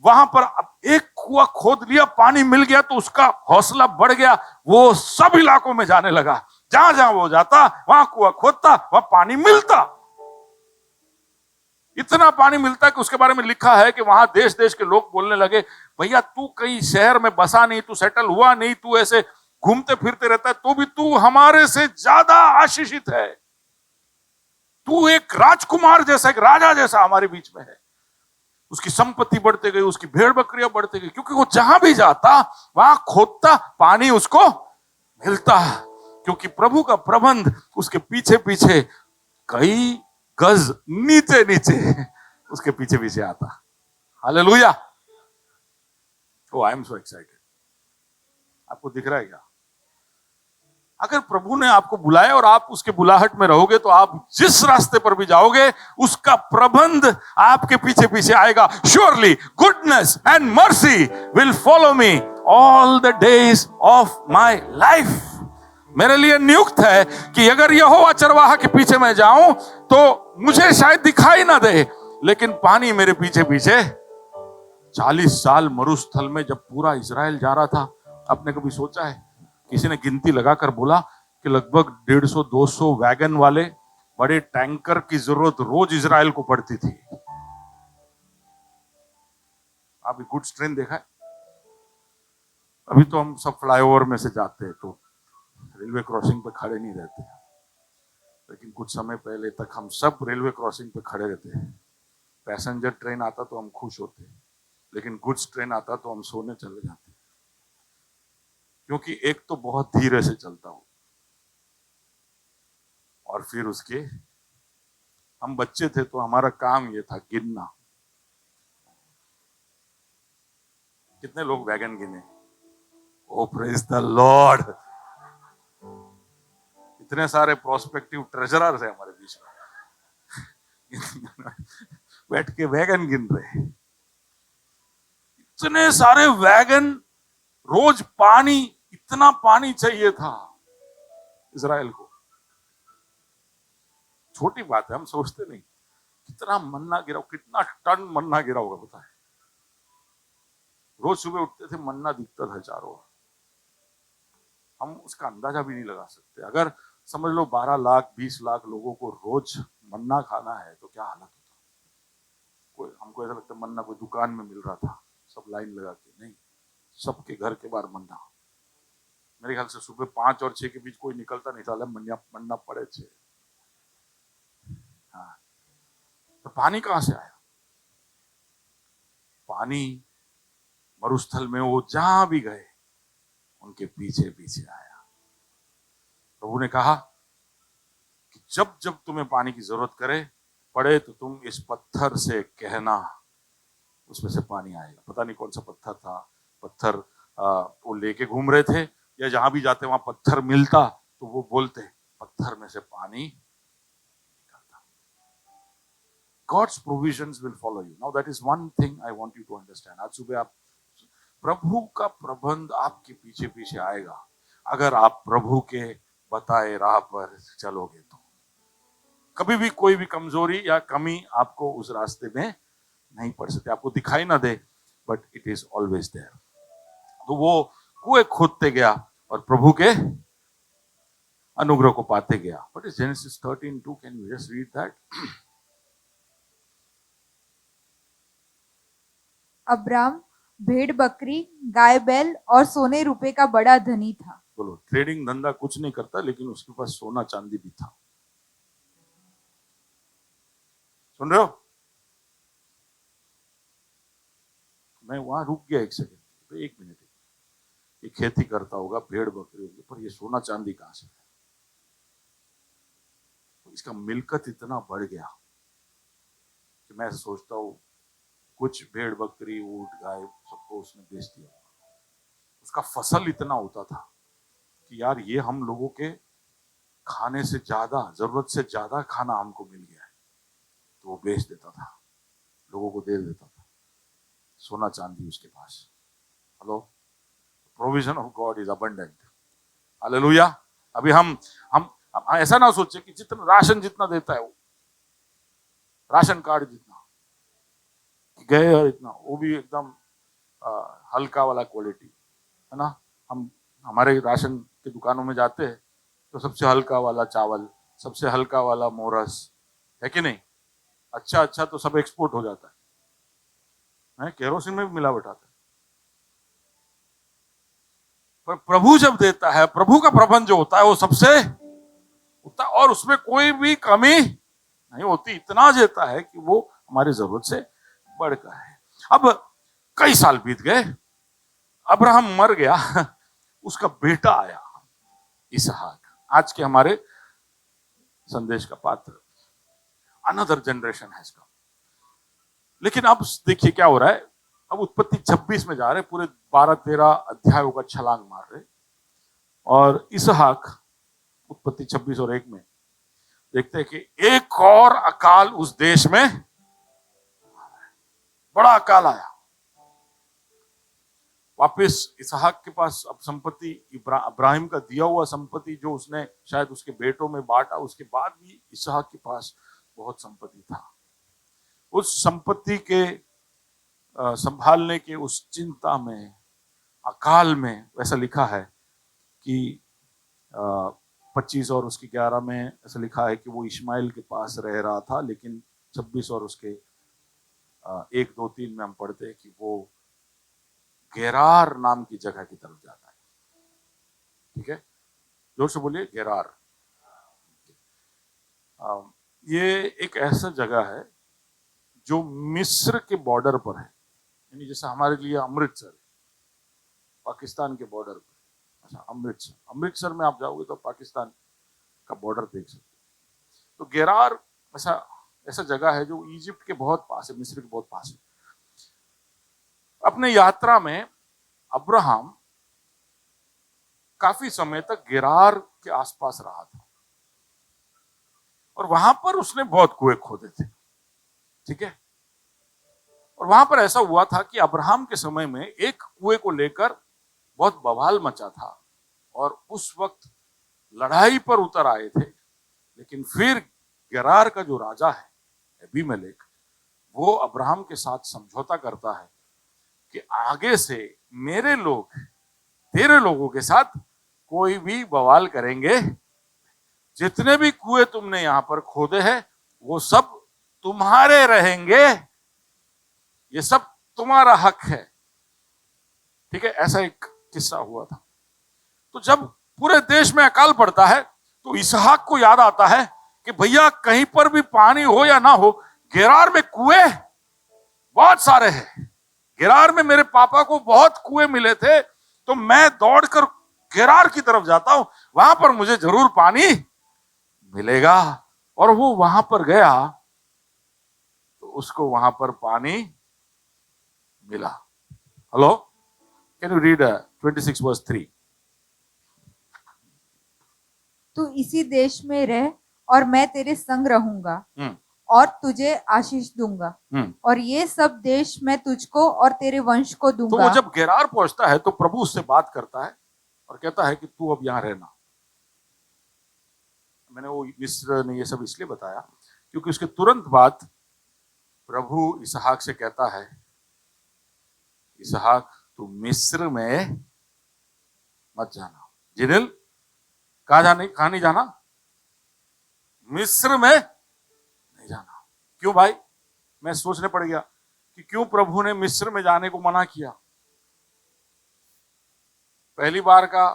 वहां पर एक कुआं खोद लिया, पानी मिल गया तो उसका हौसला बढ़ गया, वो सब इलाकों में जाने लगा। जहां जहां वो जाता वहां कुआं खोदता, वहां पानी मिलता। इतना पानी मिलता कि उसके बारे में लिखा है कि वहां देश देश के लोग बोलने लगे, भैया तू कहीं शहर में बसा नहीं, तू सेटल हुआ नहीं, तू ऐसे घूमते फिरते रहता है, तो भी तू हमारे से ज्यादा आशीषित है। तू एक राजकुमार जैसा, एक राजा जैसा हमारे बीच में है। उसकी संपत्ति बढ़ते गई, उसकी भेड़ बकरियां बढ़ते गई, क्योंकि वो जहां भी जाता वहां खोदता, पानी उसको मिलता, क्योंकि प्रभु का प्रबंध उसके पीछे पीछे कई गज नीचे नीचे उसके पीछे पीछे आता। Hallelujah. Oh I am so excited. आपको दिख रहा है क्या? अगर प्रभु ने आपको बुलाया और आप उसके बुलाहट में रहोगे, तो आप जिस रास्ते पर भी जाओगे उसका प्रबंध आपके पीछे पीछे आएगा। Surely goodness and mercy will follow me all the days of my life. मेरे लिए नियुक्त है कि अगर यहोवा चरवाहा के पीछे मैं जाऊं तो मुझे शायद दिखाई ना दे, लेकिन पानी मेरे पीछे पीछे। 40 साल मरुस्थल में जब पूरा इजराइल जा रहा था, आपने कभी सोचा है? किसी ने गिनती लगाकर बोला कि लगभग 150-200 वैगन वाले बड़े टैंकर की जरूरत रोज इजराइल को पड़ती थी। आप गुड्स ट्रेन देखा है? अभी तो हम सब फ्लाईओवर में से जाते हैं तो रेलवे क्रॉसिंग पे खड़े नहीं रहते, लेकिन कुछ समय पहले तक हम सब रेलवे क्रॉसिंग पे खड़े रहते हैं। पैसेंजर ट्रेन आता तो हम खुश होते, लेकिन गुड्स ट्रेन आता तो हम सोने चले जाते, क्योंकि एक तो बहुत धीरे से चलता हो, और फिर उसके, हम बच्चे थे तो हमारा काम ये था गिनना, कितने लोग वैगन गिने। ओ प्रेज द लॉर्ड। इतने सारे प्रोस्पेक्टिव ट्रेजरर्स है हमारे बीच में बैठ के वैगन गिन रहे। इतने सारे वैगन, रोज पानी, इतना पानी चाहिए था इजराइल को। छोटी बात है, हम सोचते नहीं कितना मन्ना गिरा, कितना टन मन्ना गिरा होगा पता है। रोज सुबह उठते थे, मन्ना दिखता था चारों ओर, हम उसका अंदाजा भी नहीं लगा सकते। अगर समझ लो 12 लाख 20 लाख लोगों को रोज मन्ना खाना है तो क्या हालत होता। कोई, हमको ऐसा लगता है मन्ना कोई दुकान में मिल रहा था, सब लाइन लगा के, नहीं, सबके घर के बाहर मन्ना। मेरे ख्याल से सुबह 5 और 6 के बीच कोई निकलता नहीं था, मन्ना पड़े थे। हाँ, तो पानी कहां से आया? पानी मरुस्थल में वो जहां भी गए उनके पीछे पीछे आया। प्रभु ने कहा कि जब जब तुम्हें पानी की जरूरत पड़े तो तुम इस पत्थर से कहना, उसमें से पानी आएगा। पता नहीं कौन सा पत्थर था, पत्थर वो लेके घूम रहे थे, या जहां भी जाते वहां पत्थर मिलता तो वो बोलते पत्थर में से पानी निकलता। God's provisions will follow you. Now that is one thing I want you to understand. आज सुबह आप, प्रभु का प्रबंध आपके पीछे पीछे आएगा अगर आप प्रभु के बताए राह पर चलोगे तो। कभी भी कोई भी कमजोरी या कमी आपको उस रास्ते में नहीं पड़ सकती, आपको दिखाई ना दे, but it is always there. तो वो कुएं खोदते गया, और प्रभु के अनुग्रह को पाते गया. What is Genesis 13:2? Can you just read that? Abram भेड़ बकरी गाय बैल और सोने रुपए का बड़ा धनी था. बोलो, ट्रेडिंग धंधा कुछ नहीं करता, लेकिन उसके पास सोना चांदी भी था. सुन रहे हो? मैं वहां रुक गया एक सेकंड. तो 1 मिनट. ये खेती करता होगा, भेड़ बकरी होगी, पर ये सोना चांदी कहां से है? तो इसका मिलकत इतना बढ़ गया कि मैं सोचता हूं कुछ भेड़ बकरी ऊंट गाय सबको उसने बेच दिया. उसका फसल इतना होता था कि यार ये हम लोगों के खाने से ज्यादा, जरूरत से ज्यादा खाना हमको मिल गया है, तो वो बेच देता था, लोगों को दे देता था. सोना चांदी उसके पास. Hello, provision of God is abundant. Hallelujah. अभी हम ऐसा ना सोचे कि जितना राशन जितना देता है वो, राशन कार्ड जितना गए और इतना, वो भी एकदम हल्का वाला क्वालिटी है ना. हम हमारे राशन की दुकानों में जाते हैं तो सबसे हल्का वाला चावल, सबसे हल्का वाला मोरस है कि नहीं. अच्छा तो सब एक्सपोर्ट हो जाता है, केरोसिन में भी मिलावट आता है. पर प्रभु जब देता है, प्रभु का प्रबंध जो होता है वो सबसे उतना, और उसमें कोई भी कमी नहीं होती. इतना देता है कि वो हमारी जरूरत से बढ़कर है. अब कई साल बीत गए, अब्राहम मर गया, उसका बेटा आया इसहाक, आज के हमारे संदेश का पात्र. अनदर जनरेशन है इसका. लेकिन अब देखिए क्या हो रहा है. अब उत्पत्ति 26 में जा रहे, पूरे 12-13 अध्यायों का छलांग मार रहे, और इसहाक उत्पत्ति 26 और 1 में देखते हैं कि एक और अकाल उस देश में, बड़ा अकाल आया. वापस इसहाक के पास अब संपत्ति, इब्राहिम का दिया हुआ संपत्ति जो उसने शायद उसके बेटों में बांटा, उसके बाद भी इसहाक के पास बहुत संपत्ति था. उस संपत्ति के संभालने के उस चिंता में, अकाल में, ऐसा लिखा है कि 25 और उसके 11 में ऐसा लिखा है कि वो इश्माइल के पास रह रहा था. लेकिन 26 और उसके 1, 2, 3 में हम पढ़ते हैं कि वो गेरार नाम की जगह की तरफ जाता है. ठीक है, जोर से बोलिए, गेरार. ये एक ऐसा जगह है जो मिस्र के बॉर्डर पर है, यानी जैसे हमारे लिए अमृतसर, पाकिस्तान के बॉर्डर पर. अच्छा, अमृतसर में आप जाओगे तो पाकिस्तान का बॉर्डर देख सकते हो. तो गेरार ऐसा जगह है जो इजिप्ट के बहुत पास है, मिस्र के बहुत पास है. अपने यात्रा में अब्राहम काफी समय तक गेरार के आसपास रहा था, और वहां पर उसने बहुत कुएं खोदे थे. ठीक है, और वहां पर ऐसा हुआ था कि अब्राहम के समय में एक कुएं को लेकर बहुत बवाल मचा था, और उस वक्त लड़ाई पर उतर आए थे. लेकिन फिर गेरार का जो राजा है अबीमेलेक, वो अब्राहम के साथ समझौता करता है कि आगे से मेरे लोग तेरे लोगों के साथ कोई भी बवाल करेंगे, जितने भी कुएं तुमने यहां पर खोदे हैं वो सब तुम्हारे रहेंगे, ये सब तुम्हारा हक है. ठीक है, ऐसा एक किस्सा हुआ था. तो जब पूरे देश में अकाल पड़ता है तो इसहाक को याद आता है कि भैया कहीं पर भी पानी हो या ना हो, गेरार में कुएं बहुत सारे हैं. गेरार में मेरे पापा को बहुत कुएं मिले थे, तो मैं दौड़कर गेरार की तरफ जाता हूं, वहां पर मुझे जरूर पानी मिलेगा. और वो वहां पर गया तो उसको वहां पर पानी मिला. Hello, can you read 26 verse 3? तू इसी देश में रह और मैं तेरे संग रहूंगा और तुझे आशीष दूंगा, और ये सब देश मैं तुझको और तेरे वंश को दूंगा. तो वो जब गेरार पहुंचता है तो प्रभु उससे बात करता है और कहता है कि तू अब यहां रहना. मैंने वो मिस्र ने ये सब इसलिए बताया क्योंकि उसके तुरंत बाद प्रभु इसहाक से कहता है, इसहाक तू मिस्र में मत जाना. जिनेल, कहा नहीं जाना? मिस्र में नहीं जाना। क्यों भाई? मैं सोचने पड़ गया कि क्यों प्रभु ने मिस्र में जाने को मना किया। पहली बार का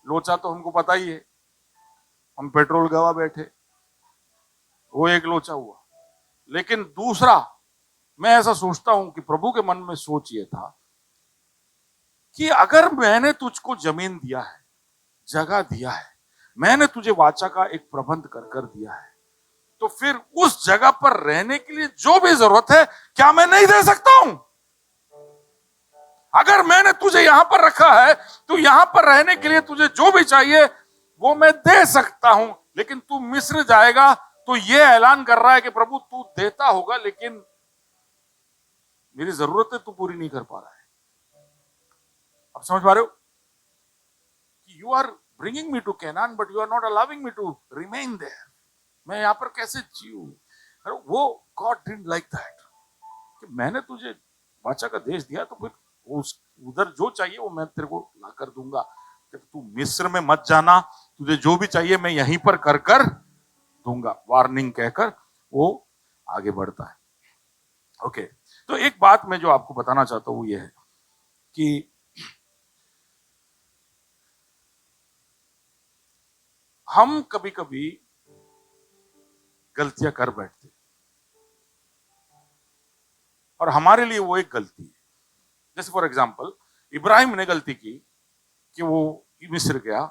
लोचा तो हमको पता ही है, हम पेट्रोल गवा बैठे, वो एक लोचा हुआ। लेकिन दूसरा, मैं ऐसा सोचता हूं कि प्रभु के मन में सोच ये था कि अगर मैंने तुझको जमीन दिया है, जगह दिया है, मैंने तुझे वाचा का एक प्रबंध कर दिया है, तो फिर उस जगह पर रहने के लिए जो भी जरूरत है, क्या मैं नहीं दे सकता हूं? अगर मैंने तुझे यहां पर रखा है, तो यहां पर रहने के लिए तुझे जो भी चाहिए वो मैं दे सकता हूं। लेकिन तू मिस्र जाएगा तो ये ऐलान कर रहा है कि प्रभु तू देता होगा, लेकिन मेरी जरूरतें तू पूरी नहीं कर पा रहा है। आप समझ पा रहे हो कि you are bringing me to Canaan but you are not allowing me to remain there. मैं यहां पर कैसे जीऊं? वो गॉड डिडंट लाइक दैट कि मैंने तुझे वाचा का देश दिया, तो फिर उस उधर जो चाहिए वो मैं तेरे को ला कर दूंगा। तू मिस्र में मत जाना, तुझे जो भी चाहिए मैं यहीं पर कर दूंगा, वार्निंग कहकर वो आगे बढ़ता है। ओके, तो एक बात मैं जो आपको बताना चाहता हूं वो ये है कि हम कभी कभी गलतियां कर बैठते और हमारे लिए वो एक गलती है। जैसे फॉर एग्जाम्पल, इब्राहिम ने गलती की कि वो मिस्र गया,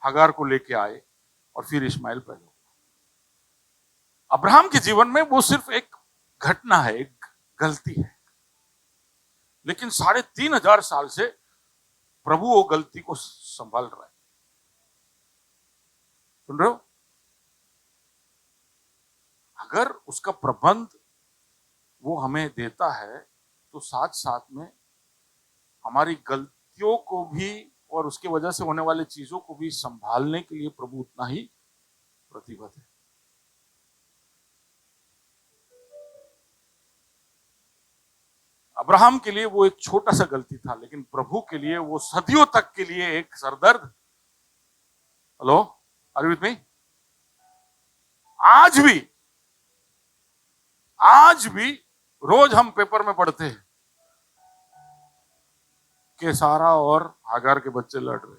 हगार को लेके आए और फिर इस्माइल पैदा हुआ। अब्राहम के जीवन में वो सिर्फ एक घटना है, एक गलती है, लेकिन 3,500 साल से प्रभु वो गलती को संभाल रहा है। सुन रहे हो? अगर उसका प्रबंध वो हमें देता है, तो साथ साथ में हमारी गलतियों को भी और उसकी वजह से होने वाली चीजों को भी संभालने के लिए प्रभु उतना ही प्रतिबद्ध है। अब्राहम के लिए वो एक छोटा सा गलती था, लेकिन प्रभु के लिए वो सदियों तक के लिए एक सरदर्द। Hello, are you with me? आज भी रोज हम पेपर में पढ़ते हैं कि सारा और हागार के बच्चे लड़ रहे।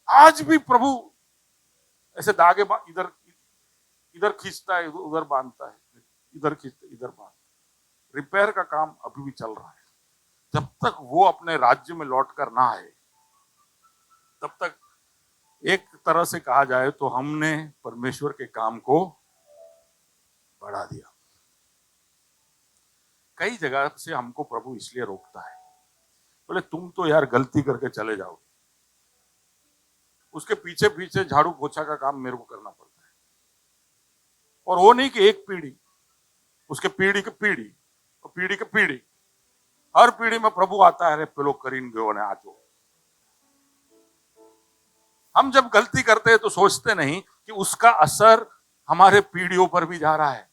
आज भी प्रभु ऐसे धागे इधर इधर खींचता है, उधर बांधता है, इधर खींचता इधर बांधता। रिपेयर का काम अभी भी चल रहा है। जब तक वो अपने राज्य में लौट कर ना आए, तब तक एक तरह से कहा जाए तो हमने परमेश्वर के काम को बढ़ा दिया। कई जगह से हमको प्रभु इसलिए रोकता है, बोले तुम तो यार गलती करके चले जाओगे, उसके पीछे पीछे झाड़ू पोछा का काम मेरे को करना पड़ता है। और वो नहीं कि एक पीढ़ी, उसके पीढ़ी की पीढ़ी और पीढ़ी की पीढ़ी, हर पीढ़ी में प्रभु आता है, पेलो करीन गयो ने आजो। हम जब गलती करते हैं तो सोचते नहीं कि उसका असर हमारे पीढ़ियों पर भी जा रहा है।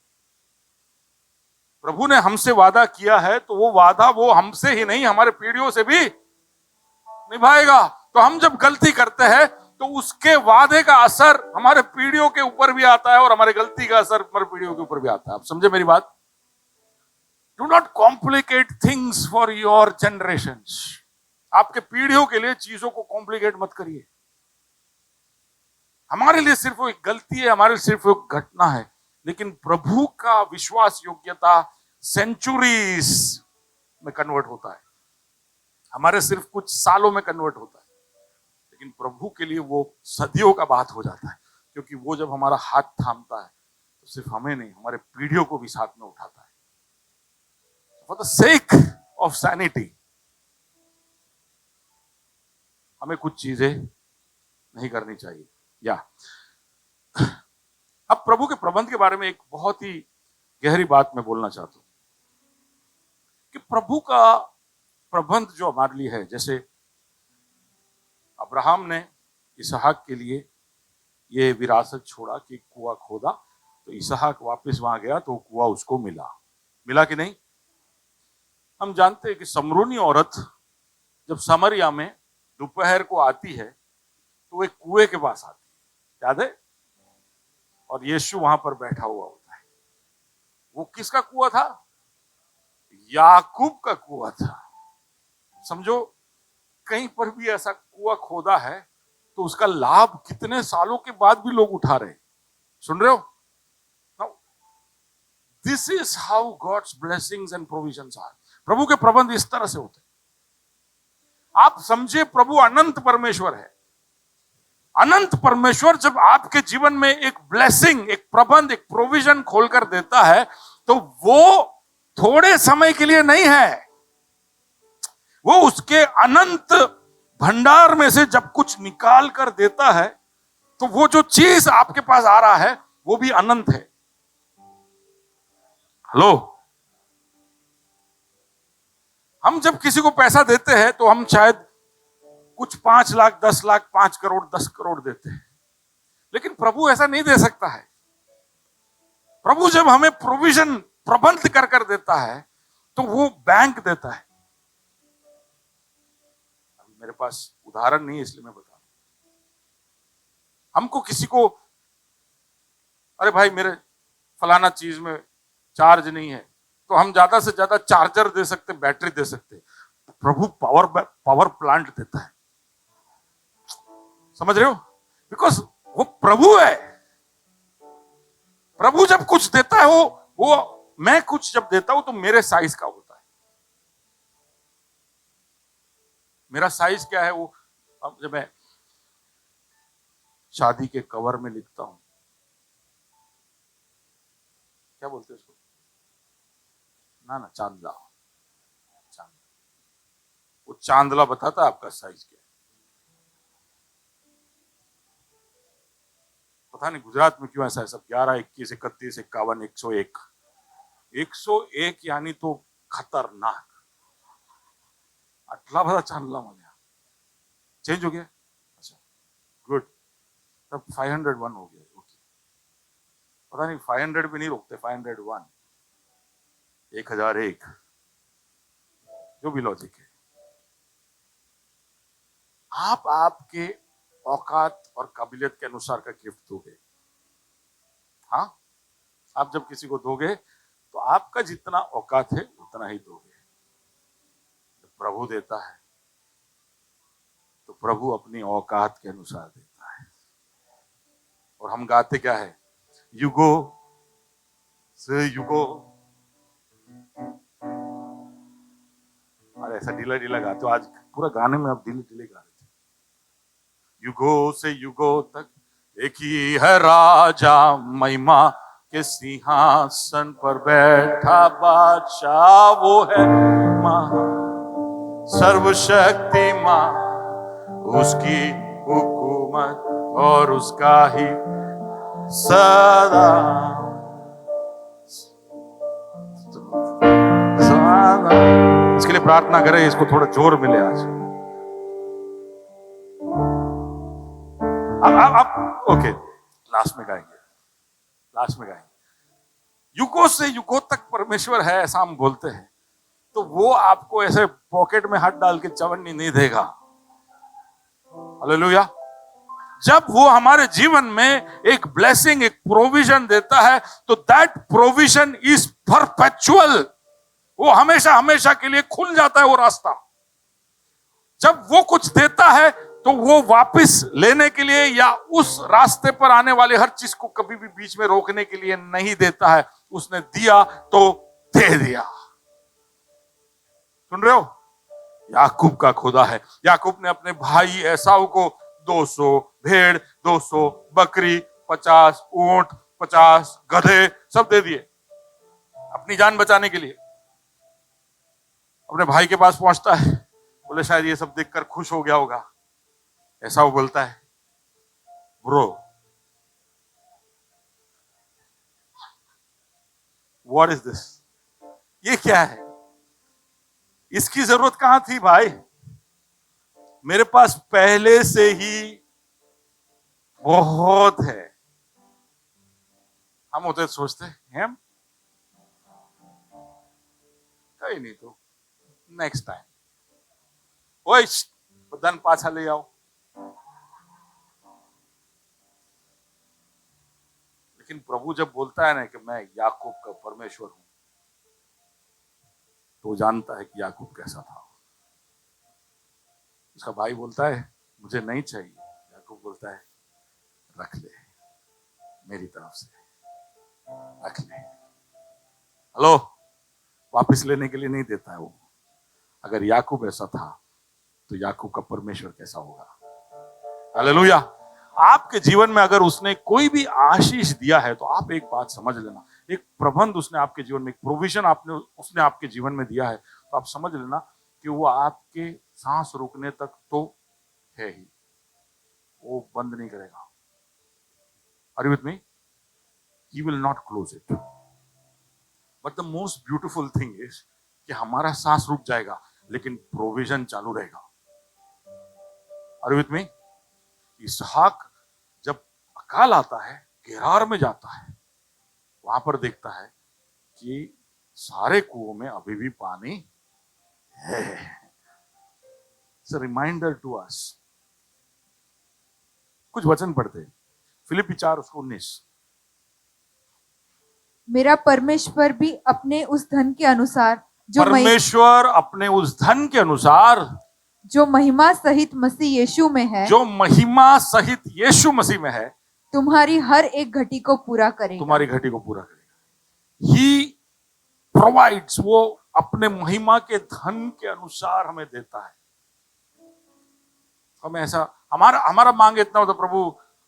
प्रभु ने हमसे वादा किया है, तो वो वादा वो हमसे ही नहीं हमारे पीढ़ियों से भी निभाएगा। तो हम जब गलती करते हैं तो उसके वादे का असर हमारे पीढ़ियों के ऊपर भी आता है और हमारे गलती का असर हमारे पीढ़ियों के ऊपर भी आता है। आप समझे मेरी बात? Do not complicate things for your generations. आपके पीढ़ियों के लिए चीजों को कॉम्प्लिकेट मत करिए। हमारे लिए सिर्फ वो एक गलती है, हमारे लिए सिर्फ एक घटना है, लेकिन प्रभु का विश्वास योग्यता सेंचुरीज में कन्वर्ट होता है, हमारे सिर्फ कुछ सालों में कन्वर्ट होता है, लेकिन प्रभु के लिए वो सदियों का बात हो जाता है। क्योंकि वो जब हमारा हाथ थामता है तो सिर्फ हमें नहीं, हमारे पीढ़ियों को भी साथ में उठाता है। For the sake of sanity हमें कुछ चीजें नहीं करनी चाहिए। या अब प्रभु के प्रबंध के बारे में एक बहुत ही गहरी बात मैं बोलना चाहता हूं कि प्रभु का प्रबंध जो हमारे लिए है, जैसे अब्राहम ने इसहाक के लिए ये विरासत छोड़ा कि कुआं खोदा, तो इसहाक वापस वहां गया तो कुआं उसको मिला कि नहीं? हम जानते हैं कि समरूनी औरत जब समरिया में दोपहर को आती है तो वो एक कुएं के पास आती है, याद है? और यीशु वहां पर बैठा हुआ होता है। वो किसका कुआं था? याकूब का कुआं था। समझो, कहीं पर भी ऐसा कुआं खोदा है तो उसका लाभ कितने सालों के बाद भी लोग उठा रहे हैं। सुन रहे हो? This is how God's blessings and provisions are. प्रभु के प्रबंध इस तरह से होते हैं। आप समझे, प्रभु अनंत परमेश्वर है। अनंत परमेश्वर जब आपके जीवन में एक ब्लेसिंग, एक प्रबंध, एक प्रोविजन खोलकर देता है तो वो थोड़े समय के लिए नहीं है। वो उसके अनंत भंडार में से जब कुछ निकाल कर देता है तो वो जो चीज आपके पास आ रहा है वो भी अनंत है। हेलो, हम जब किसी को पैसा देते हैं तो हम शायद कुछ 5 लाख, 10 लाख, 5 करोड़, 10 करोड़ देते हैं, लेकिन प्रभु ऐसा नहीं दे सकता है। प्रभु जब हमें प्रोविजन, प्रबंध कर देता है तो वो बैंक देता है। अभी मेरे पास उदाहरण नहीं है इसलिए मैं बता रहा हूं। हमको किसी को, अरे भाई मेरे फलाना चीज में चार्ज नहीं है, तो हम ज्यादा से ज्यादा चार्जर दे सकते, बैटरी दे सकते। प्रभु पावर प्लांट देता है। समझ रहे हो? बिकॉज वो प्रभु है। प्रभु जब कुछ देता है, वो मैं कुछ जब देता हूं तो मेरे साइज का होता है। मेरा साइज क्या है? वो अब जब मैं शादी के कवर में लिखता हूं, क्या बोलते हैं उसको? ना चांदला। वो चांदला बताता है आपका साइज क्या है। पता नहीं गुजरात में क्यों ऐसा है सब। 11, 21, 31, 51, 101। 101 यानी तो खतरनाक। आटला बड़ा चांदला મળ્યા। चेंज हो गया? अच्छा, गुड। तब 501 हो गया। ओके, पता नहीं 500 भी नहीं रोकते, 501, 1001, जो भी लॉजिक है। आप आपके औकात और काबिलियत के अनुसार का गिफ्ट दोगे। हाँ, आप जब किसी को दोगे तो आपका जितना औकात है उतना ही दोगे। जब प्रभु देता है तो प्रभु अपनी औकात के अनुसार देता है। और हम गाते क्या है? युगो से युगो। अरे ऐसा ढीला ढीला गाते हो। आज पूरा गाने में आप ढीले ढीले गा रहे थे। युगों से युगों तक एक ही है राजा, महिमा के सिंहासन पर बैठा बादशाह। वो है महा सर्वशक्तिमान, उसकी हुकूमत और उसका ही सदा। इसके लिए प्रार्थना करें, इसको थोड़ा जोर मिले आज। अब ओके, लास्ट में गाएंगे। युगों से युगों तक परमेश्वर है, ऐसा हम बोलते हैं, तो वो आपको ऐसे पॉकेट में हाथ डाल के चवन्नी नहीं देगा। हालेलुया। जब वो हमारे जीवन में एक ब्लेसिंग, एक प्रोविजन देता है तो दैट प्रोविजन इज परपेचुअल। वो हमेशा हमेशा के लिए खुल जाता है वो रास्ता। जब वो कुछ देता है तो वो वापस लेने के लिए या उस रास्ते पर आने वाले हर चीज को कभी भी बीच में रोकने के लिए नहीं देता है। उसने दिया तो दे दिया। सुन रहे हो? याकूब का खुदा है। याकूब ने अपने भाई एसाव को 200 भेड़, 200 बकरी, 50 ऊंट, 50 गधे सब दे दिए अपनी जान बचाने के लिए। अपने भाई के पास पहुंचता है, बोले शायद ये सब देखकर खुश हो गया होगा। ऐसा वो बोलता है, ब्रो व्हाट इज दिस? ये क्या है? इसकी जरूरत कहां थी भाई? मेरे पास पहले से ही बहुत है। हम होते सोचते हैं कहीं नहीं तो નેક્સ્ટ ટાઈમ. ઓય બધાને પાછા લઈ આવો. लेकिन प्रभु जब बोलता है ना कि मैं याकूब का परमेश्वर हूं, तो वो जानता है कि याकूब कैसा था. उसका भाई बोलता है मुझे नहीं चाहिए, याकूब बोलता है रख ले, मेरी तरफ से रख ले. हेलो, वापस लेने के लिए नहीं देता है वो. अगर याकूब ऐसा था तो याकूब का परमेश्वर कैसा होगा. हालेलुया. आपके जीवन में अगर उसने कोई भी आशीष दिया है तो आप एक बात समझ लेना, एक प्रबंध उसने आपके जीवन में, एक प्रोविजन उसने आपके जीवन में दिया है, तो आप समझ लेना कि वो आपके सांस रोकने तक तो है ही, वो बंद नहीं करेगा. Are you with me? He will not close it. But the most beautiful thing is कि हमारा सांस रुक जाएगा लेकिन प्रोविजन चालू रहेगा. Are you with me? इसहाक जब अकाल आता है, गेरार में जाता है, वहां पर देखता है कि सारे कुओं में अभी भी पानी है. It's a reminder to us. कुछ वचन पढ़ते, फिलिप्पी 4:19. मेरा परमेश्वर भी अपने उस धन के अनुसार परमेश्वर अपने उस धन के अनुसार जो महिमा सहित मसीह यीशु में है, जो महिमा सहित यीशु मसीह में है, तुम्हारी हर एक घटी को पूरा करेगा. तुम्हारी घटी को पूरा करेगा. ही प्रोवाइड्स, वो अपने महिमा के धन के अनुसार हमें देता है. हम ऐसा हमारा मांग इतना होता, प्रभु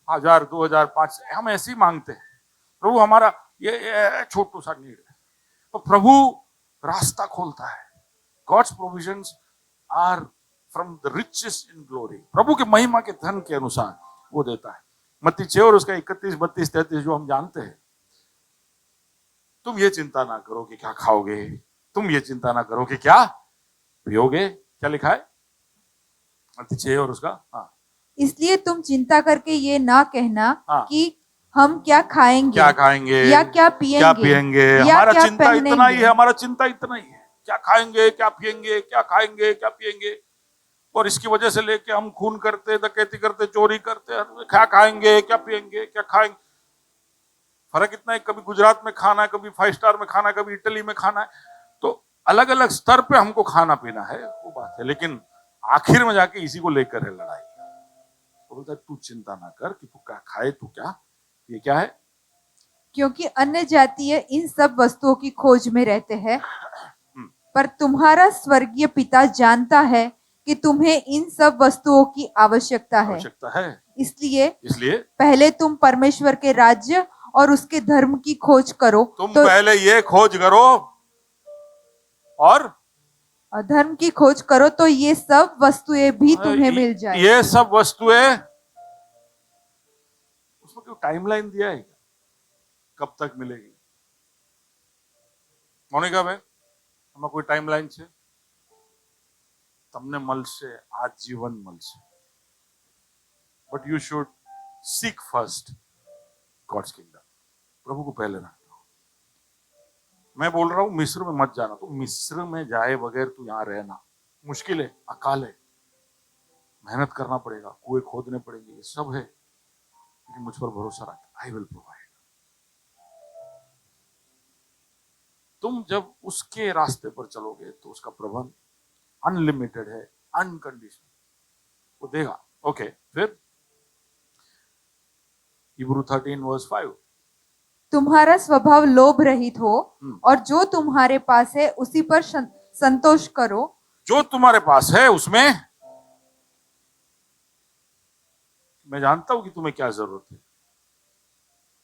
1000, 2000, 500, हम ऐसे ही मांगते हैं. प्रभु हमारा ये छोटू सा नीड है, तो प्रभु रास्ता खोलता है. God's provisions are from the richest in glory. प्रभु के महिमा के धन के अनुसार वो देता है. मत्ती 6 और उसका 31, 32, 33 जो हम जानते हैं. तुम ये चिंता ना करो कि क्या खाओगे, तुम ये चिंता ना करो कि क्या पियोगे. क्या लिखा है मत्ती 6 और उसका? हाँ. इसलिए तुम चिंता करके ये ना कहना हाँ. कि हम क्या खाएंगे या क्या पिएंगे या हमारा क्या चिंता इतना ही है, पहनेंगे. हमारा चिंता इतना ही है. क्या खाएंगे, क्या पिएंगे, क्या खाएंगे, क्या पिएंगे. और इसकी वजह से लेके हम खून करते, डकैती करते, चोरी करते. क्या खाएंगे, क्या पिएंगे, क्या खाएंगे. फर्क इतना है, कभी गुजरात में खाना है, कभी 5 स्टार में खाना है, कभी इटली में खाना है. तो अलग अलग स्तर पे हमको खाना पीना है, वो बात है. लेकिन आखिर में जाके इसी को लेकर है लड़ाई. तो बोलता है तू चिंता ना कर कि तू क्या खाए, तू क्या, ये क्या है. क्योंकि अन्य जातीय इन सब वस्तुओं की खोज में रहते हैं, पर तुम्हारा स्वर्गीय पिता जानता है कि तुम्हें इन सब वस्तुओं की आवश्यकता है. इसलिए पहले तुम परमेश्वर के राज्य और उसके धर्म की खोज करो. तुम पहले ये खोज करो और धर्म की खोज करो तो ये सब वस्तुएं भी तुम्हें मिल जाए. ये सब वस्तुएं, उसमें कोई टाइमलाइन दिया है क्या, कब तक मिलेगी? मोनिका भाई, हमें कोई टाइमलाइन છે? તમને મળશે આજીવન મળશે. But you should seek first God's kingdom. प्रभु को पहले रखना. मैं बोल रहा हूं मिस्र में मत जाना. तो मिस्र में जाए बगैर तू यहां रहना मुश्किल है, अकाल है, मेहनत करना पड़ेगा, कुएं खोदने पड़ेंगे, ये सब है. लेकिन मुझ पर भरोसा रख, आई विल प्रोवाइड. तुम जब उसके रास्ते पर चलोगे तो उसका प्रबंध अनलिमिटेड है, अनकंडीशनल, वो देगा. ओके, फिर हिब्रू 13:5. तुम्हारा स्वभाव लोभ रहित हो और जो तुम्हारे पास है उसी पर संतोष करो. जो तुम्हारे पास है उसमें, मैं जानता हूं कि तुम्हें क्या जरूरत है.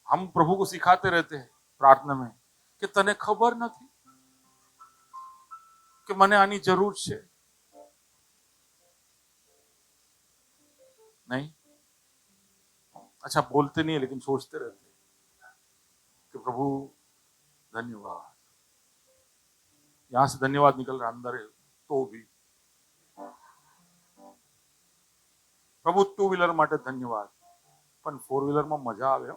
हम प्रभु को सिखाते रहते हैं प्रार्थना में कि तने खबर નથી कि મને આની જરૂર છે. नहीं, अच्छा बोलते नहीं है लेकिन सोचते रहते हैं कि प्रभु धन्यवाद. यहां से धन्यवाद निकल रहा अंदर है तो भी. प्रभु 2 व्हीलर માટે ધન્યવાદ, પણ 4 व्हीलर માં મજા આવે.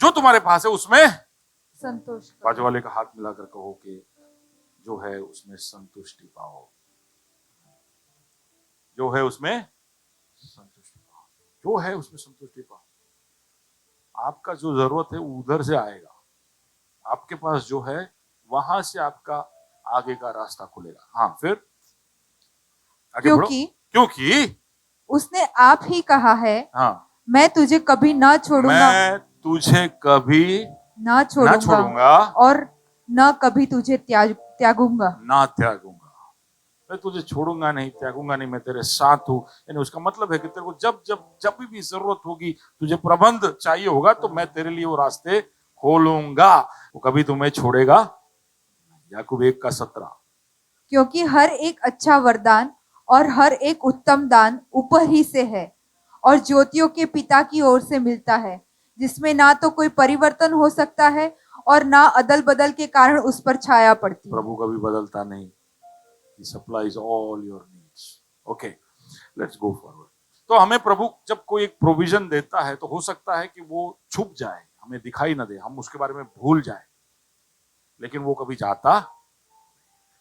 जो तुम्हारे पास है उसमें संतोष करो। बाजू वाले का हाथ मिलाकर कहो कि जो है उसमें संतुष्टि पाओ, जो है उसमें संतुष्टि पाओ, जो है उसमें संतुष्टि पाओ। आपका जो जरूरत है वो उधर से आएगा, आपके पास जो है वहां से आपका आगे का रास्ता खुलेगा। हाँ, फिर आगे बढ़ो। क्योंकि उसने आप ही कहा है, हाँ, मैं तुझे कभी ना छोड़ूंगा, मैं तुझे कभी ना छोड़ूंगा और न कभी तुझे त्यागूंगा। ना त्यागूंगा। मैं तुझे छोड़ूंगा नहीं, त्यागूंगा नहीं, मैं तेरे साथ हूं। यानी उसका मतलब है कि तेरे को जब जब जब भी जरूरत होगी, तुझे प्रबंध चाहिए होगा, तो मैं तेरे लिए वो रास्ते खोलूंगा, वो कभी तुम्हें छोड़ेगा। याकूब 1:17। क्योंकि हर एक अच्छा वरदान और हर एक उत्तम दान ऊपर ही से है और ज्योतियों के पिता की ओर से मिलता है, जिसमें ना तो कोई परिवर्तन हो सकता है और ना अदल बदल के कारण उस पर छाया पड़ती है। प्रभु कभी बदलता नहीं। He supplies all your needs. Okay, let's go forward. तो हमें प्रभु जब कोई एक प्रोविजन देता है तो हो सकता है कि वो छुप जाए, हमें दिखाई ना दे, हम उसके बारे में भूल जाए, लेकिन वो कभी जाता।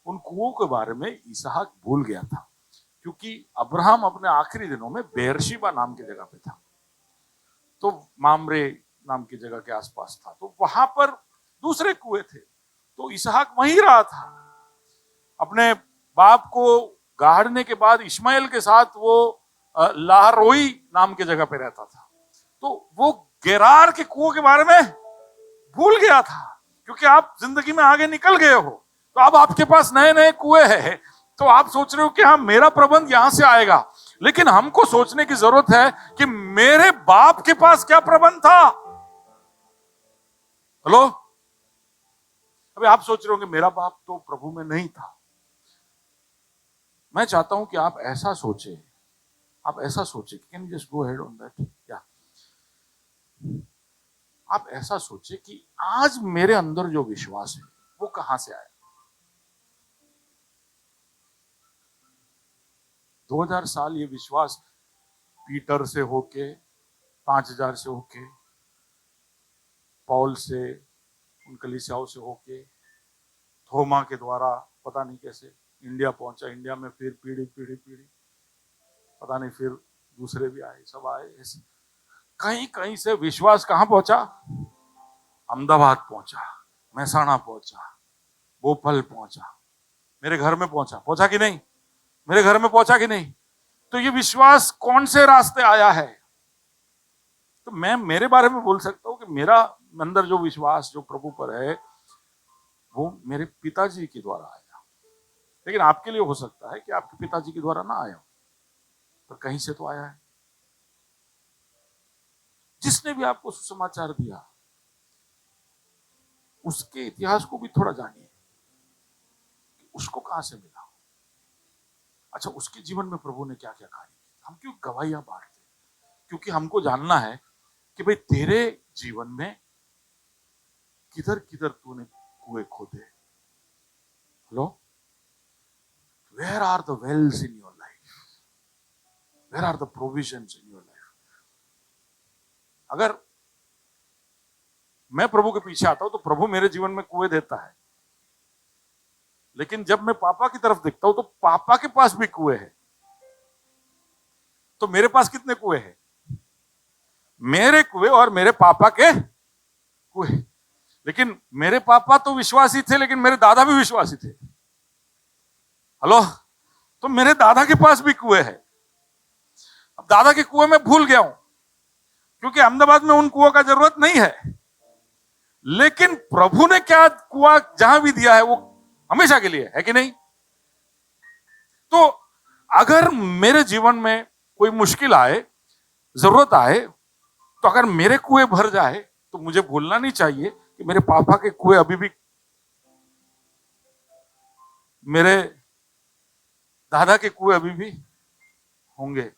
उन कुओं के बारे में इसहाक भूल गया था, क्योंकि अब्राहम अपने आखिरी दिनों में बेरशिबा नाम की जगह पे था, तो मामरे नाम की जगह के आसपास था, तो वहां पर दूसरे कुएं थे, तो इसहाक वहीं रहा था। अपने बाप को गाड़ने के बाद इश्माएल के साथ वो लाहरोई नाम की जगह पे रहता था, तो वो गेरार के कुओं के बारे में भूल गया था, क्योंकि आप जिंदगी में आगे निकल गए हो, तो अब आपके पास नए नए कुएं हैं, तो आप सोच रहे हो कि हाँ मेरा प्रबंध यहां से आएगा, लेकिन हमको सोचने की जरूरत है कि मेरे बाप के पास क्या प्रबंध था। हेलो, अभी आप सोच रहे हो कि मेरा बाप तो प्रभु में नहीं था। मैं चाहता हूं कि आप ऐसा सोचे, can you just go ahead on that, या आप ऐसा सोचे कि आज मेरे अंदर जो विश्वास है वो कहां से आया। 2000 साल ये विश्वास पीटर से होके, 5000 से होके, पौल से, उन कलीसियाओं से होके, थोमा के द्वारा पता नहीं कैसे इंडिया पहुंचा, इंडिया में फिर पीढ़ी पीढ़ी पीढ़ी पता नहीं, फिर दूसरे भी आए, सब आए, ऐसे कहीं कहीं से विश्वास कहां पहुंचा। अहमदाबाद पहुंचा, महसाणा पहुंचा, भोपाल पहुंचा, मेरे घर में पहुंचा कि नहीं, मेरे घर में पहुंचा कि नहीं। तो ये विश्वास कौन से रास्ते आया है। तो मैं मेरे बारे में बोल सकता हूं कि मेरा अंदर जो विश्वास जो प्रभु पर है वो मेरे पिताजी के द्वारा आया, लेकिन आपके लिए हो सकता है कि आपके पिताजी के द्वारा ना आया हो, पर कहीं से तो आया है। जिसने भी आपको सुसमाचार दिया उसके इतिहास को भी थोड़ा जानिए कि उसको कहां से मिला। अच्छा, उसके जीवन में प्रभु ने क्या क्या कार्य किए। हम क्यों गवाहियां बांटते, क्योंकि हमको जानना है कि भाई तेरे जीवन में किधर किधर तूने कुएं खोदे। Hello, where are the wells in your life, where are the provisions in your life. अगर मैं प्रभु के पीछे आता हूं तो प्रभु मेरे जीवन में कुएं देता है, लेकिन जब मैं पापा की तरफ देखता हूं तो पापा के पास भी कुएं हैं। तो मेरे पास कितने कुएं हैं, मेरे कुएं और मेरे पापा के कुएं। लेकिन मेरे पापा तो विश्वासी थे, लेकिन मेरे दादा भी विश्वासी थे। हेलो, तो मेरे दादा के पास भी कुएं हैं। अब दादा के कुएं में भूल गया हूं, क्योंकि अहमदाबाद में उन कुओं का जरूरत नहीं है, लेकिन प्रभु ने क्या कुआं जहां भी दिया है वो हमेशा के लिए है कि नहीं। तो अगर मेरे जीवन में कोई मुश्किल आए, जरूरत आए, तो अगर मेरे कुएं भर जाए तो मुझे भूलना नहीं चाहिए कि मेरे पापा के कुएं अभी भी, मेरे दादा के कुएं अभी भी होंगे।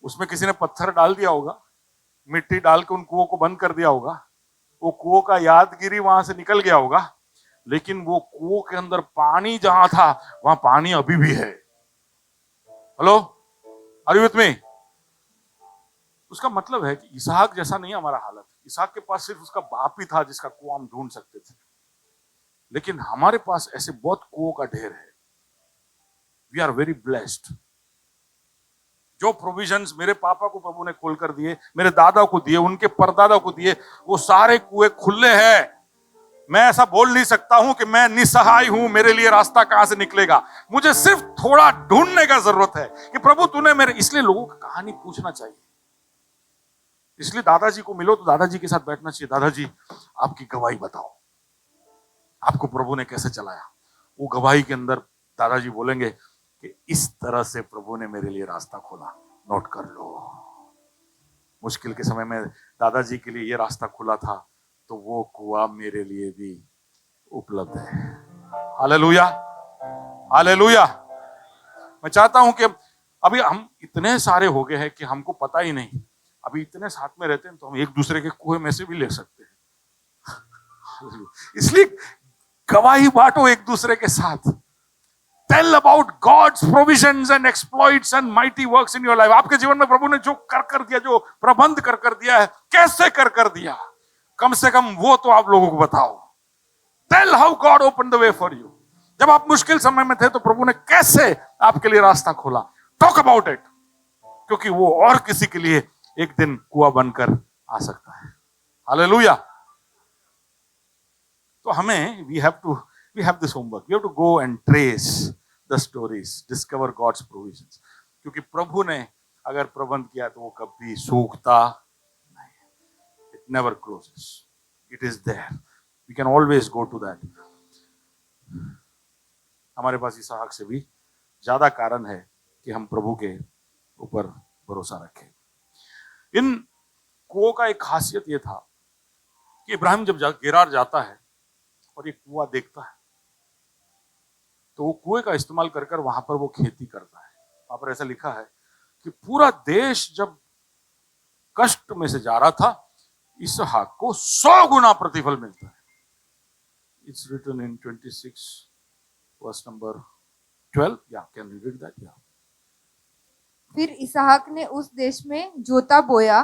उसमें किसी ने पत्थर डाल दिया होगा, मिट्टी डाल के उन कुओं को बंद कर दिया होगा, वो कुओं का यादगिरी वहां से निकल गया होगा, लेकिन वो कुओं के अंदर पानी जहां था वहां पानी अभी भी है। Hello, are you with me. उसका मतलब है कि इसहाक जैसा नहीं हमारा हालत, इसहाक के पास सिर्फ उसका बाप ही था जिसका कुआं हम ढूंढ सकते थे, लेकिन हमारे पास ऐसे बहुत कुओं का ढेर है। We are very blessed. जो प्रोविजंस मेरे पापा को प्रभु ने खोल कर दिए, मेरे दादा को दिए, उनके परदादा को दिए, वो सारे कुएं खुले हैं। मैं ऐसा बोल नहीं सकता हूं कि मैं निसहाय हूं, मेरे लिए रास्ता कहां से निकलेगा। मुझे सिर्फ थोड़ा ढूंढने का जरूरत है कि प्रभु तूने मेरे, इसलिए लोगों की कहानी पूछना चाहिए। इसलिए दादाजी को मिलो तो दादाजी के साथ बैठना चाहिए। दादाजी आपकी गवाही बताओ, आपको प्रभु ने कैसे चलाया। वो गवाही के अंदर दादाजी बोलेंगे कि इस तरह से प्रभु ने मेरे लिए रास्ता खोला, नोट कर लो। मुश्किल के समय में दादाजी के लिए ये रास्ता खुला था, तो वो कुआं मेरे लिए भी उपलब्ध है। Hallelujah, hallelujah. मैं चाहता हूं कि अभी हम इतने सारे हो गए हैं कि हमको पता ही नहीं, अभी इतने साथ में रहते हैं तो हम एक दूसरे के कुएं में से भी ले सकते हैं। इसलिए गवाही बांटो एक दूसरे के साथ। Tell about God's provisions and exploits and mighty works in your life. आपके जीवन में प्रभु ने जो कर दिया, जो प्रबंध कर दिया है, कैसे कर दिया, कम से कम वो तो आप लोगों को बताओ। Tell how God open the way for you. जब आप मुश्किल समय में थे तो प्रभु ने कैसे आपके लिए रास्ता खोला। टॉक अबाउट इट, क्योंकि वो और किसी के लिए एक दिन कुआं बनकर आ सकता है। हालेलुया। तो हमें we have this homework, we have to go and trace the stories, discover God's provisions. क्योंकि प्रभु ने अगर प्रबंध किया तो वो कभी सूखता नहीं। It never closes, it is there, we can always go to that. हमारे पास इसहाक से भी ज्यादा कारण है कि हम प्रभु के ऊपर भरोसा रखें। इन कुओं का एक खासियत यह था कि इब्राहिम जब गेरार जाता है और ये कुआं देखता है तो वो कुएं का इस्तेमाल कर वहां पर वो खेती करता है। वहां पर ऐसा लिखा है कि पूरा देश जब कष्ट में से जा रहा था, इसहाक को 100 गुना प्रतिफल मिलता है। It's written in 26 verse number 12। या कैन यू रीड दैट? या फिर इसहाक ने उस देश में जोता बोया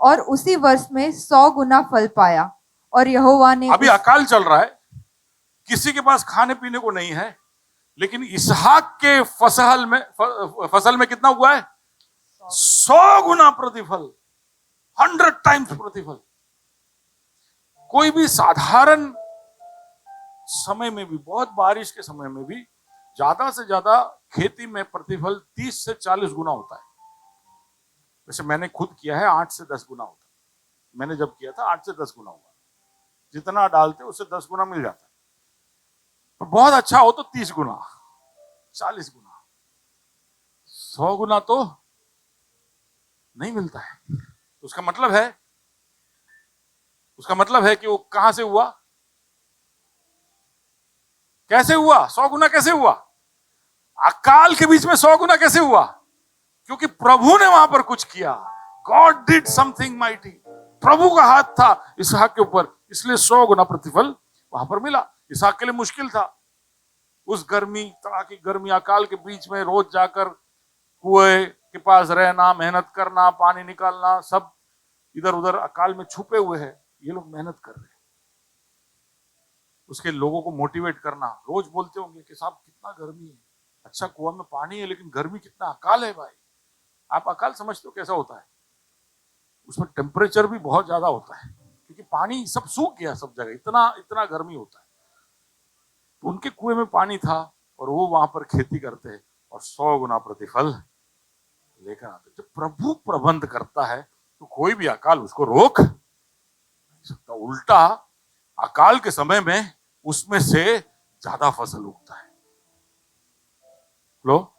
और उसी वर्ष में 100 गुना फल पाया। और यहोवा ने अभी अकाल चल रहा है, किसी के पास खाने पीने को नहीं है, लेकिन इसहाक के फसल में कितना हुआ है? 100 गुना प्रतिफल, 100 टाइम्स प्रतिफल। कोई भी साधारण समय में भी, बहुत बारिश के समय में भी ज्यादा से ज्यादा खेती में प्रतिफल 30 से 40 गुना होता है। वैसे मैंने खुद किया है, 8 से 10 गुना होता है। मैंने जब किया था 8 से 10 गुना हुआ। जितना डालते उससे 10 गुना मिल जाता है। तो बहुत अच्छा हो तो 30 गुना, 40 गुना, 100 गुना तो नहीं मिलता है। तो उसका मतलब है कि वो कहां से हुआ, कैसे हुआ? 100 गुना कैसे हुआ? अकाल के बीच में 100 गुना कैसे हुआ? क्योंकि प्रभु ने वहां पर कुछ किया। God did something mighty. प्रभु का हाथ था इसहाक के ऊपर, इसलिए 100 गुना प्रतिफल वहां पर मिला। इसहाक के लिए मुश्किल था, उस गर्मी, तड़ाकी गर्मी, अकाल के बीच में रोज जाकर कुएं के पास रहना, मेहनत करना, पानी निकालना, सब इधर उधर अकाल में छुपे हुए हैं। ये लोग मेहनत कर रहे हैं। उसके लोगों को मोटिवेट करना, रोज बोलते होंगे कि साहब कितना गर्मी है, अच्छा कुआं में पानी है लेकिन गर्मी कितना, अकाल है भाई। आप अकाल समझते हो कैसा होता है? उसमें टेम्परेचर भी बहुत ज्यादा होता है, क्योंकि पानी सब सूख गया सब जगह, इतना इतना गर्मी होता है। तो उनके कुएं में पानी था और वो वहां पर खेती करते हैं और 100 गुना प्रतिफल लेकर आते। जब प्रभु प्रबंध करता है तो कोई भी अकाल उसको रोक नहीं सकता। उल्टा अकाल के समय में उसमें से ज्यादा फसल उगता है। लो,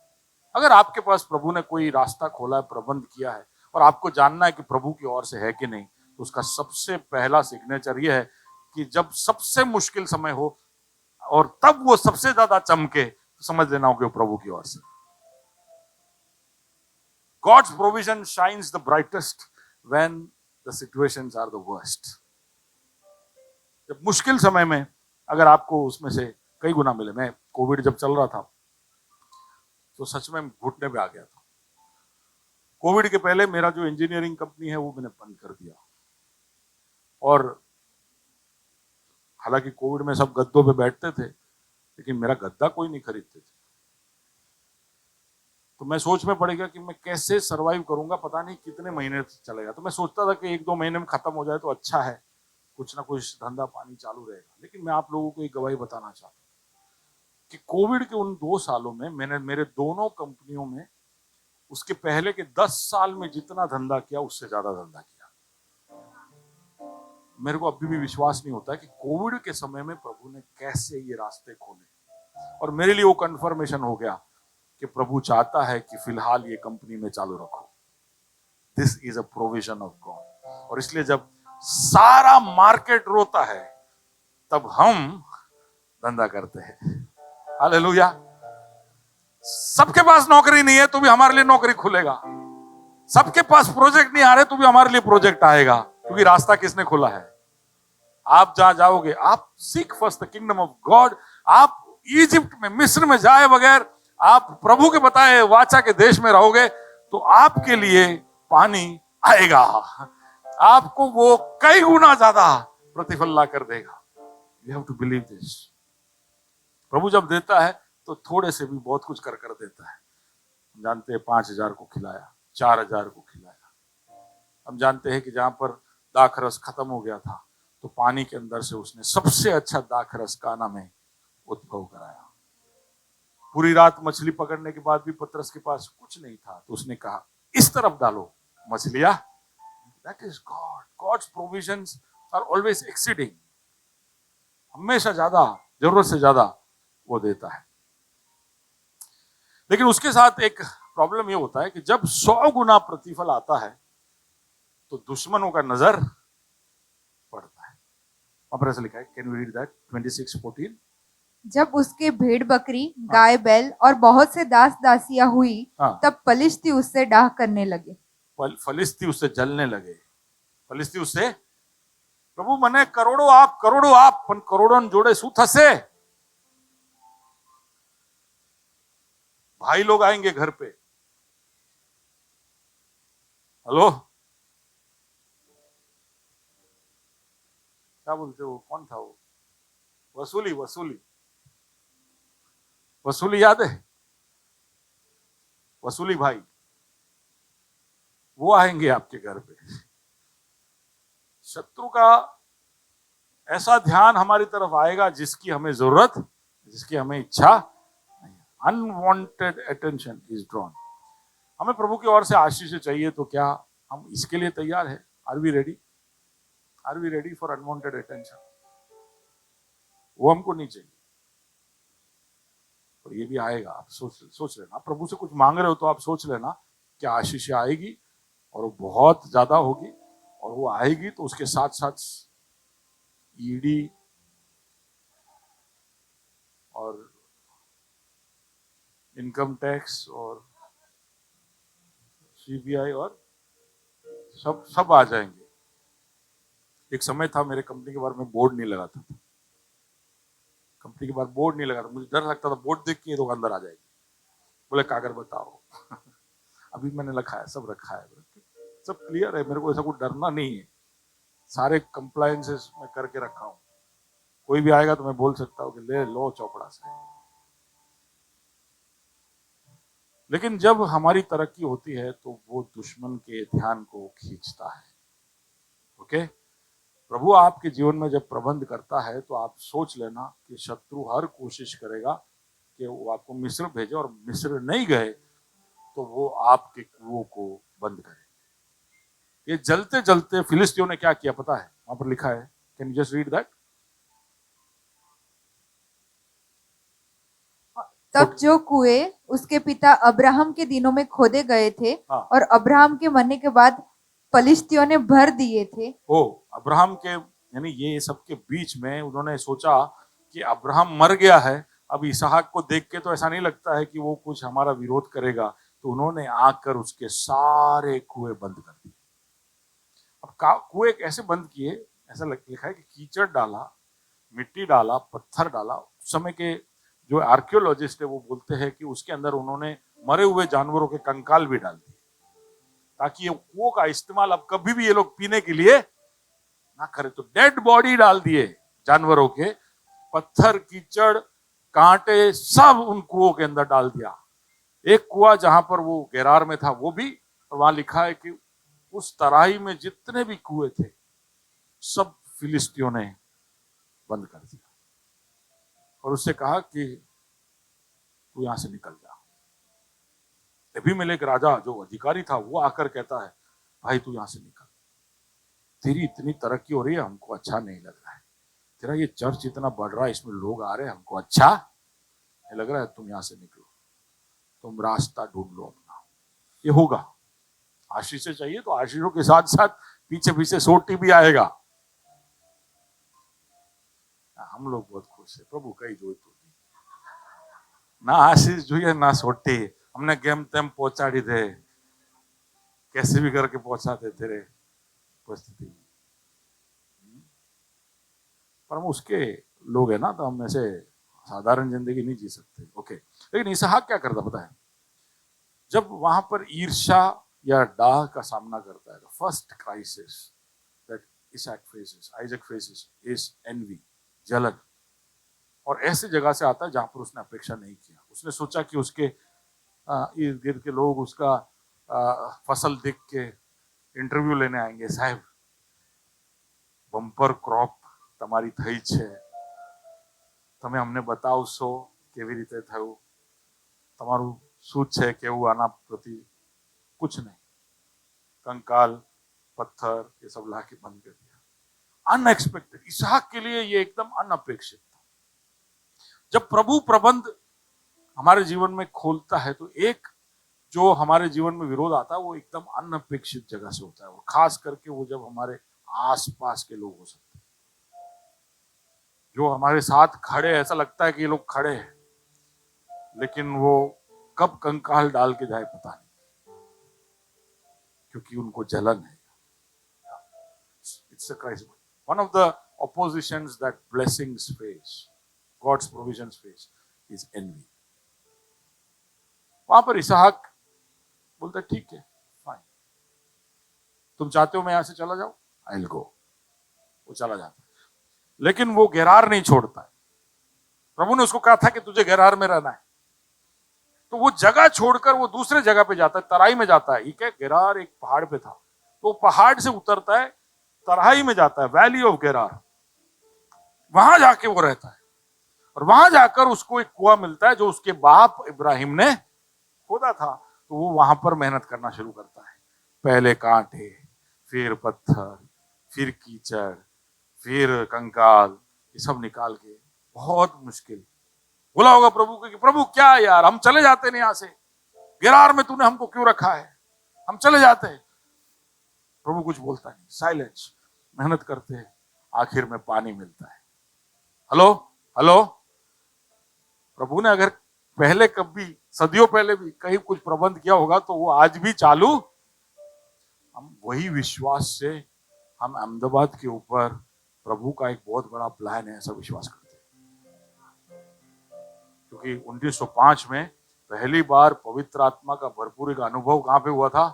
अगर आपके पास प्रभु ने कोई रास्ता खोला है, प्रबंध किया है, और आपको जानना है कि प्रभु की ओर से है कि नहीं, तो उसका सबसे पहला सिग्नेचर यह है कि जब सबसे मुश्किल समय हो और तब वो सबसे ज्यादा चमके, तो समझ लेना हो कि वो प्रभु की ओर से। God's provision shines the brightest when the situations are the worst. जब मुश्किल समय में अगर आपको उसमें से कई गुना मिले। मैं कोविड जब चल रहा था तो सच में घुटने पे आ गया था। कोविड के पहले मेरा जो इंजीनियरिंग कंपनी है वो मैंने बंद कर दिया। और हालांकि कोविड में सब गद्दों पे बैठते थे, लेकिन मेरा गद्दा कोई नहीं खरीदते थे। तो मैं सोच में पड़ गया कि मैं कैसे सरवाइव करूंगा, पता नहीं कितने महीने चलेगा। तो मैं सोचता था कि 1-2 महीने में खत्म हो जाए तो अच्छा है, कुछ ना कुछ धंधा पानी चालू रहेगा। लेकिन मैं आप लोगों को एक गवाही बताना चाहता हूँ कि कोविड के उन 2 सालों में मैंने मेरे दोनों कंपनियों में उसके पहले के 10 साल में जितना धंधा किया उससे ज्यादा धंधा किया। मेरे को अभी भी विश्वास नहीं होता है कि कोविड के समय में प्रभु ने कैसे ये रास्ते खोले। और मेरे लिए वो कंफर्मेशन हो गया कि प्रभु चाहता है कि फिलहाल ये कंपनी में चालू रखो। This is a provision of God. और इसलिए जब सारा मार्केट रोता है तब हम धंधा करते हैं। हालेलुया। सबके पास नौकरी नहीं है तो भी हमारे लिए नौकरी खुलेगा। सबके पास प्रोजेक्ट नहीं आ रहे तो भी हमारे लिए प्रोजेक्ट आएगा, क्योंकि रास्ता किसने खोला है? आप जहां जाओगे, आप seek first the kingdom of God. आप इजिप्ट में, मिस्र में जाए बगैर आप प्रभु के बताए वाचा के देश में रहोगे तो आपके लिए पानी आएगा, आपको वो कई गुना ज्यादा प्रतिफल ला कर देगा। You have to believe this. प्रभु जब देता है तो थोड़े से भी बहुत कुछ कर कर देता है। हम जानते हैं 5,000 को खिलाया, 4,000 को खिलाया। हम जानते हैं कि जहां पर दाखरस खत्म हो गया था तो पानी के अंदर से उसने सबसे अच्छा दाखरस काना में उद्भव कराया। पूरी रात मछली पकड़ने के बाद भी पतरस के पास कुछ नहीं था तो उसने कहा इस तरफ डालो मछलियां। That is God. God's provisions are always exceeding. हमेशा ज्यादा, जरूरत से ज्यादा वो देता है। लेकिन उसके साथ एक प्रॉब्लम ये होता है कि जब 100 गुना प्रतिफल आता है तो दुश्मनों का नजर पड़ता है। वहां ऐसा लिखा है, कैन वी रीड दैट 26:14? जब उसके भेड़ बकरी, गाय बैल और बहुत से दास दासियां हुई, हाँ। तब पलिश्ती उससे डाह करने लगे। फलिस्ती उससे जलने लगे। फलिस्ती उससे, प्रभु मने करोड़ों आप पण करोड़ों जोड़े शू थसे? भाई लोग आएंगे घर पे। हेलो, क्या बोलते हो? कौन था वो? वसूली याद है? वसूली भाई, वो आएंगे आपके घर पे। शत्रु का ऐसा ध्यान हमारी तरफ आएगा जिसकी हमें जरूरत, जिसकी हमें इच्छा नहीं। Unwanted attention is drawn. हमें प्रभु की ओर से आशीष चाहिए तो क्या हम इसके लिए तैयार है? Are we ready? Are we ready for unwanted attention? वो हमको नहीं चाहिए, और ये भी आएगा। आप सोच लेना, प्रभु से कुछ मांग रहे हो तो आप सोच लेना कि आशीष आएगी और वो बहुत ज्यादा होगी, और वो आएगी तो उसके साथ साथ ईडी और इनकम टैक्स और सीबीआई और सब आ जाएंगे। एक समय था मेरे कंपनी के बारे में बोर्ड नहीं लगाता था। कंपनी के बाहर बोर्ड नहीं लगा था, मुझे डर लगता था बोर्ड देख के दुकानदार आ जाएगी, बोले कागज बताओ। अभी मैंने रखा है, सब रखा है, सब क्लियर है। मेरे को ऐसा कुछ डरना नहीं है, सारे कंप्लायंसेस मैं करके रखा हूं। कोई भी आएगा तो मैं बोल सकता हूँ कि ले लो चौपड़ा से। लेकिन जब हमारी तरक्की होती है तो वो दुश्मन के ध्यान को खींचता है। ओके, प्रभु आपके जीवन में जब प्रबंध करता है तो आप सोच लेना कि शत्रु हर कोशिश करेगा कि वो आपको मिस्र भेजे, और मिस्र नहीं गए तो वो आपके कुओं को बंद करे। ये जलते जलते फिलिस्तियों ने क्या किया पता है? वहां पर लिखा है, can you just read that? तब जो कुएं उसके पिता अब्राहम के दिनों में खोदे गए थे, हाँ। और अब्राहम के मरने के बाद पलिश्तियों ने भर दिए थे। अब्राहम के, यानी ये सबके बीच में उन्होंने सोचा कि अब्राहम मर गया है, अब इसहाक को देख के तो ऐसा नहीं लगता है कि वो कुछ हमारा विरोध करेगा, तो उन्होंने आकर उसके सारे कुएं बंद कर दिए। अब कुएं कैसे बंद किए? ऐसा लिखा है कि कीचड़ डाला, मिट्टी डाला, पत्थर डाला। उस समय के जो आर्कियोलॉजिस्ट है वो बोलते हैं कि उसके अंदर उन्होंने मरे हुए जानवरों के कंकाल भी डाल दिए, ताकि ये कुओं का इस्तेमाल अब कभी भी ये लोग पीने के लिए ना करे। तो डेड बॉडी डाल दिए जानवरों के, पत्थर, कीचड़, कांटे सब उन कुओं के अंदर डाल दिया। एक कुआं जहां पर वो गेरार में था वो भी, और वहां लिखा है कि उस तराई में जितने भी कुएं थे सब फिलिस्तियों ने बंद कर दिया और उससे कहा कि तू यहां से निकल जा। अबीमेलेक राजा जो अधिकारी था वो आकर कहता है भाई तू यहां से निकल, तेरी इतनी तरक्की हो रही है, हमको अच्छा नहीं लग रहा है, तेरा ये चर्च इतना बढ़ रहा है, इसमें लोग आ रहे हैं, हमको अच्छा नहीं लग रहा है, तुम यहां से निकलो, तुम रास्ता ढूंढ लो अपना। ये होगा, आशीष चाहिए तो आशीषों के साथ साथ पीछे पीछे सोटी भी आएगा। हम लोग बहुत खुश है, प्रभु कई जो ना आशीष જોઈએ ना सोटी, हमने गेम तेम पहुंचाड़ी दे, कैसे भी करके पहुंचा देते रहे परिस्थिति। पर हम उसके लोग है ना, तो हम ऐसे साधारण जिंदगी नहीं जी सकते। ओके, लेकिन इसहाक क्या करता पता है, जब वहां पर ईर्ष्या या डाह का सामना करता है, first crisis that Isaac faces is envy, जलन। और ऐसी जगह से आता है जहां पर उसने अपेक्षा नहीं किया। उसने सोचा कि उसके इर्द गिर्द के लोग उसका फसल देख के इंटरव्यू लेने आएंगे, साहब बम्पर क्रॉप તમારી થઈ છે, તમે અમને બતાવશો કેવી રીતે થયું, તમારું શું છે કેવું આના પ્રતિ? कुछ नहीं, कंकाल पत्थर ये सब लाके बंद कर दिया। अनएक्सपेक्टेड, इसहाक के लिए ये एकदम अनअपेक्षित था। जब प्रभु प्रबंध हमारे जीवन में खोलता है तो एक जो हमारे जीवन में विरोध आता है वो एकदम अनअपेक्षित जगह से होता है, और खास करके वो जब हमारे आसपास के लोग हो सकते हैं, जो हमारे साथ खड़े, ऐसा लगता है कि ये लोग खड़े हैं लेकिन वो कब कंकाल डाल के जाए पता नहीं, क्योंकि उनको जलन है। It's a crisis. One of the oppositions that blessings face, God's provisions face, is envy. वहां पर इसहाक बोलता ठीक है, फाइन, तुम चाहते हो मैं यहां से चला जाऊं, आई विल गो। वो चला जाता है, लेकिन वो गेरार नहीं छोड़ता है। प्रभु ने उसको कहा था कि तुझे गेरार में रहना है, तो वो जगह छोड़कर वो दूसरे जगह पे जाता है, तराई में जाता है। ठीक है, गेरार एक पहाड़ पे था, तो पहाड़ से उतरता है, तराई में जाता है, वैली ऑफ गेरार, वहां जाके वो रहता है। और वहां जाकर उसको एक कुआं मिलता है जो उसके बाप इब्राहिम ने खोदा था, तो वो वहां पर मेहनत करना शुरू करता है। पहले कांटे, फिर पत्थर, फिर कीचड़, फिर कंकाल, ये सब निकाल के, बहुत मुश्किल। बोला होगा प्रभु को कि प्रभु क्या यार, हम चले जाते नहीं यहां से, गेरार में तूने हमको क्यों रखा है, हम चले जाते हैं। प्रभु कुछ बोलता नहीं, साइलेंस, मेहनत करते हैं, आखिर में पानी मिलता है। हेलो हेलो, प्रभु ने अगर पहले कभी सदियों पहले भी कहीं कुछ प्रबंध किया होगा तो वो आज भी चालू। हम वही विश्वास से हम अहमदाबाद के ऊपर प्रभु का एक बहुत बड़ा प्लान है ऐसा विश्वास करते हैं, क्योंकि 1905 में पहली बार पवित्र आत्मा का भरपूरी का अनुभव कहां पे हुआ था,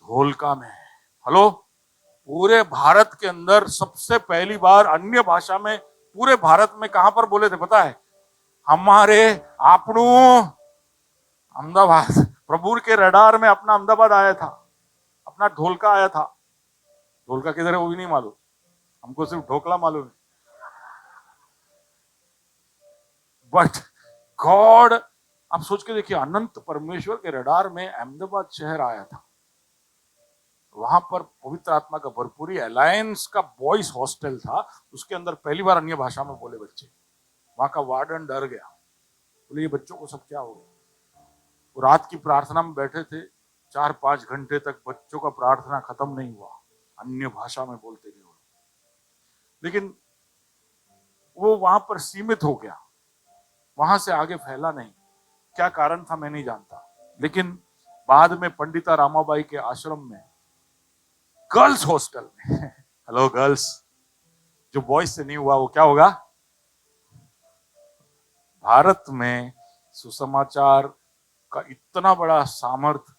धोलका में। हेलो, पूरे भारत के अंदर सबसे पहली बार अन्य भाषा में पूरे भारत में कहां पर बोले थे पता है, हमारे आपनू अहमदाबाद, प्रभु के रडार में अपना अहमदाबाद आया था, अपना ढोलका आया था। ढोलका किधर है वो भी नहीं मालूम, हमको सिर्फ ढोकला मालूम है। बट गॉड, आप सोच के देखिए, अनंत परमेश्वर के रडार में अहमदाबाद शहर आया था, वहां पर पवित्र आत्मा का भरपूरी, अलायंस का बॉयज हॉस्टल था, उसके अंदर पहली बार अन्य भाषा में बोले बच्चे। वहां का वार्डन डर गया, बोले ये बच्चों को सब क्या हो गया। वो रात की प्रार्थना में बैठे थे, 4-5 घंटे तक बच्चों का प्रार्थना खत्म नहीं हुआ, अन्य भाषा में बोलते गए। लेकिन वो वहां पर सीमित हो गया, वहां से आगे फैला नहीं। क्या कारण था मैं नहीं जानता, लेकिन बाद में पंडिता रामाबाई के आश्रम में, गर्ल्स हॉस्टल में हेलो गर्ल्स, जो बॉयज से नहीं हुआ वो क्या होगा। भारत में सुसमाचार का इतना बड़ा सामर्थ्य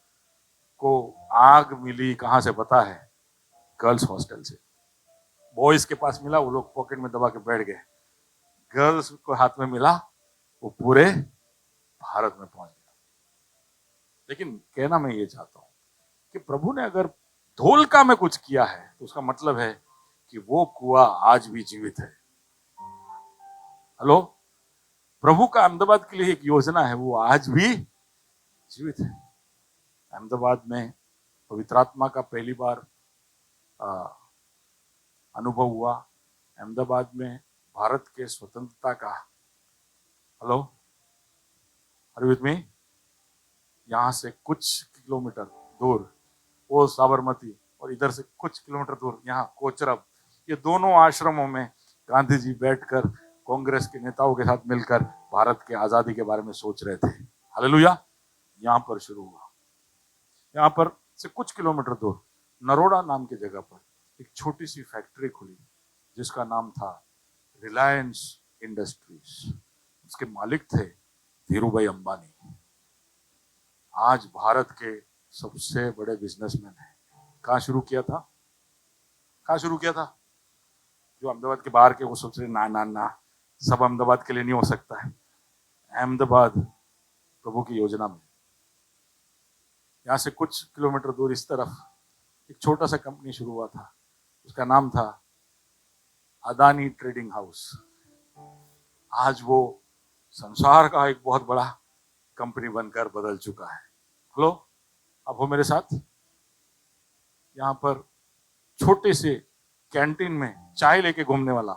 को आग मिली कहां से पता है, गर्ल्स हॉस्टल से। बॉयज के पास मिला, वो लोग पॉकेट में दबा के बैठ गए। गर्ल्स को हाथ में मिला, वो पूरे भारत में पहुंच गया। लेकिन कहना मैं ये चाहता हूं कि प्रभु ने अगर धोलका में कुछ किया है तो उसका मतलब है कि वो कुआं आज भी जीवित है। हेलो, प्रभु का अहमदाबाद के लिए एक योजना है, वो आज भी जीवित है। अहमदाबाद में पवित्र आत्मा का पहली बार अनुभव हुआ। अहमदाबाद में भारत के स्वतंत्रता का, hello are you with me, यहां से कुछ किलोमीटर दूर वो साबरमती, और इधर से कुछ किलोमीटर दूर यहाँ कोचरब, ये दोनों आश्रमों में गांधी जी बैठकर कांग्रेस के नेताओं के साथ मिलकर भारत के आजादी के बारे में सोच रहे थे। हालेलुया। यहाँ पर शुरू हुआ। यहाँ पर से कुछ किलोमीटर दूर नरोड़ा नाम की जगह पर एक छोटी सी फैक्ट्री खुली जिसका नाम था रिलायंस इंडस्ट्रीज। उसके मालिक थे धीरूभाई अंबानी। आज भारत के सबसे बड़े बिजनेसमैन हैं। कहाँ शुरू किया था? कहाँ शुरू किया था? जो अहमदाबाद के बाहर के वो सोच रहे ना ना ना, सब अहमदाबाद के लिए नहीं हो सकता है। अहमदाबाद प्रभु की योजना में, यहाँ से कुछ किलोमीटर दूर इस तरफ एक छोटा सा कंपनी शुरू हुआ था, उसका नाम था अदानी ट्रेडिंग हाउस। आज वो संसार का एक बहुत बड़ा कंपनी बनकर बदल चुका है। हेलो, अब हो मेरे साथ? यहाँ पर छोटे से कैंटीन में चाय लेके घूमने वाला,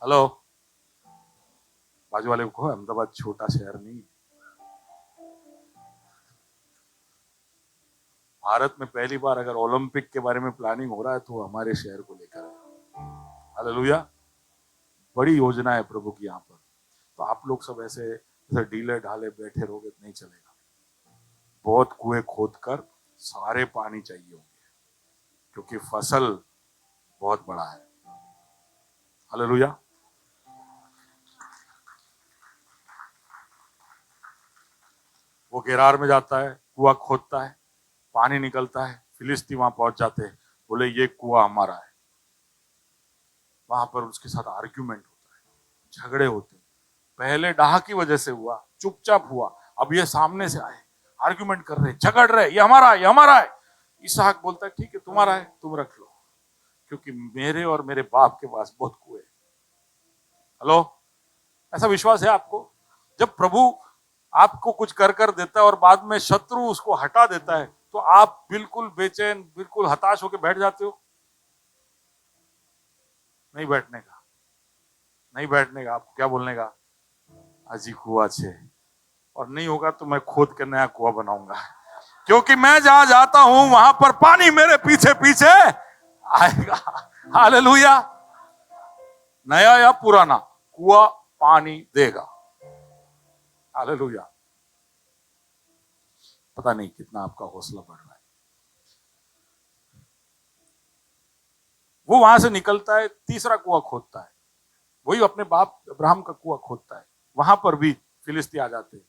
हेलो, बाजू वाले को अहमदाबाद छोटा शहर नहीं, भारत में पहली बार अगर ओलंपिक के बारे में प्लानिंग हो रहा है तो हमारे शहर को लेकर है। हालेलुया। बड़ी योजना है प्रभु की यहाँ पर। तो आप लोग सब ऐसे ढीले ढाले बैठे रहोगे नहीं चलेगा। बहुत कुएं खोद कर सारे पानी चाहिए होंगे, क्योंकि फसल बहुत बड़ा है। हालेलुया। वो गेरार में जाता है, कुआं खोदता है, पानी निकलता है, फिलिस्ती वहां पहुंच जाते हैं, बोले ये कुआं हमारा है। वहां पर उसके साथ आर्ग्यूमेंट होता है, झगड़े होते हैं। पहले डाह की वजह से हुआ, चुपचाप हुआ, अब ये सामने से आए, आर्ग्यूमेंट कर रहे, झगड़ रहे, ये हमारा है, ये हमारा है। इसहाक बोलता है ठीक है तुम्हारा है, तुम रख लो, क्योंकि मेरे और मेरे बाप के पास बहुत कुएं। हेलो, ऐसा विश्वास है आपको? जब प्रभु आपको कुछ कर कर देता है और बाद में शत्रु उसको हटा देता है तो आप बिल्कुल बेचैन, बिल्कुल हताश होकर बैठ जाते हो? नहीं बैठने का, नहीं बैठने का। आपको क्या बोलने का? अजी कुआं छे, और नहीं होगा तो मैं खोद के नया कुआं बनाऊंगा, क्योंकि मैं जहां जाता हूं वहां पर पानी मेरे पीछे पीछे आएगा। हालेलुया। नया या पुराना कुआं पानी देगा। हालेलुया। पता नहीं कितना आपका हौसला बढ़ रहा है। वो वहां से निकलता है, तीसरा कुआं खोदता है, वही अपने बाप अब्राहम का कुआं खोदता है। वहां पर भी फिलिस्ती आ जाते हैं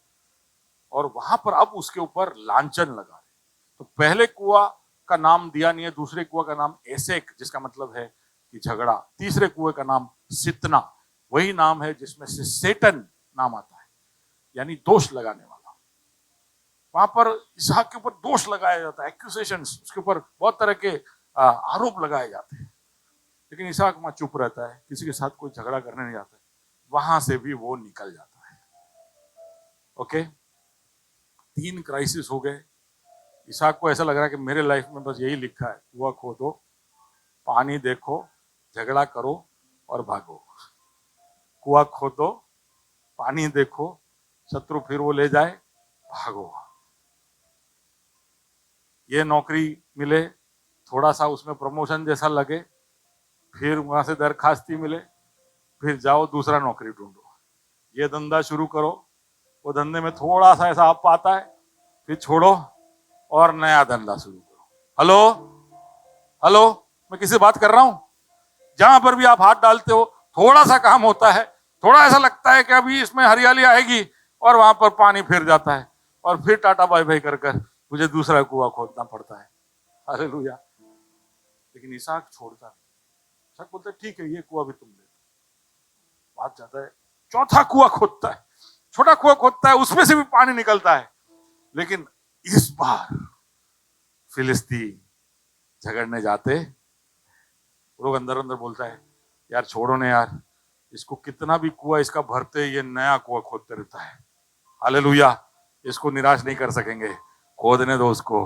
और वहां पर अब उसके ऊपर लांछन लगा रहे। तो पहले कुआं का नाम दिया नहीं है, दूसरे कुआं का नाम एसेक, जिसका मतलब है कि झगड़ा। तीसरे कुएं का नाम सितना, वही नाम है जिसमें से सेटन नाम आता है, यानी दोष लगाने वाला। वहां पर इसहाक के ऊपर दोष लगाया जाता है, एक्यूजेशंस, उसके ऊपर बहुत तरह के आरोप लगाए जाते हैं। लेकिन इसहाक वहां चुप रहता है, किसी के साथ कोई झगड़ा करने नहीं जाता है। वहां से भी वो निकल जाता है। ओके, 3 क्राइसिस हो गए। इसहाक को ऐसा लग रहा है कि मेरे लाइफ में बस यही लिखा है, कुआं खोदो, पानी देखो, झगड़ा करो और भागो। कुआं खोदो, पानी देखो, शत्रु फिर वो ले जाए, भागो। ये नौकरी मिले, थोड़ा सा उसमें प्रमोशन जैसा लगे, फिर वहां से दरखास्ती मिले, फिर जाओ दूसरा नौकरी ढूंढो। ये धंधा शुरू करो, वो धंधे में थोड़ा सा ऐसा आप आता है, फिर छोड़ो और नया धंधा शुरू करो। हेलो हेलो, मैं किसी बात कर रहा हूं? जहां पर भी आप हाथ डालते हो, थोड़ा सा काम होता है, थोड़ा ऐसा लगता है कि अभी इसमें हरियाली आएगी, और वहां पर पानी फिर जाता है और फिर टाटा बाय बाय कर कर मुझे दूसरा कुआं खोदना पड़ता है। हालेलुया। लेकिन इसहाक छोड़ता नहीं। इसहाक बोलता है ठीक है, ये कुआं भी तुम ले लो। बात जाता है, चौथा कुआं खोदता है, छोटा कुआं खोदता है, उसमें से भी पानी निकलता है। लेकिन इस बार फिलिस्ती झगड़ने जाते, लोग अंदर अंदर बोलता है यार छोड़ो ने यार, इसको कितना भी कुआं इसका भरते ये नया कुआं खोदते रहता है। हालेलुया। इसको निराश नहीं कर सकेंगे, खोदने दो उसको,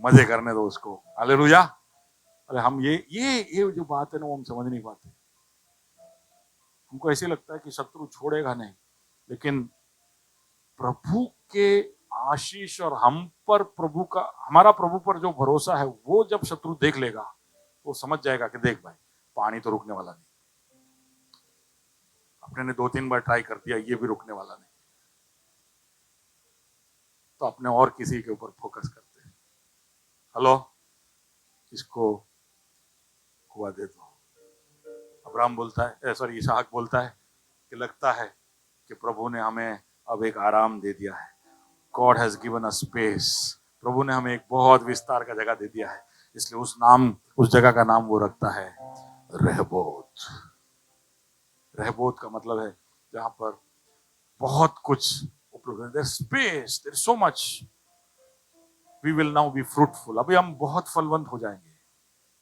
मजे करने दो उसको। हालेलुया। अरे हम ये जो बात है ना वो हम समझ नहीं पाते। हमको ऐसे लगता है कि शत्रु छोड़ेगा नहीं, लेकिन प्रभु के आशीष और हम पर प्रभु का, हमारा प्रभु पर जो भरोसा है वो जब शत्रु देख लेगा वो समझ जाएगा कि देख भाई पानी तो रुकने वाला नहीं, अपने ने 2-3 बार ट्राई कर दिया, ये भी रुकने वाला नहीं, तो अपने और किसी के ऊपर फोकस करते हैं। हेलो, इसको कुआं दे दो। अब्राहम बोलता है, सॉरी इसहाक बोलता है कि लगता है कि प्रभु ने हमें अब एक आराम दे दिया है। God has given us space. प्रभु ने हमें एक बहुत विस्तार का जगह दे दिया है, इसलिए उस जगह का नाम वो रखता है रहबोत। रहबोत का मतलब है जहां पर बहुत कुछ उपलब्ध है। There space, there so much, we will now be fruitful. अभी हम बहुत फलवंत हो जाएंगे,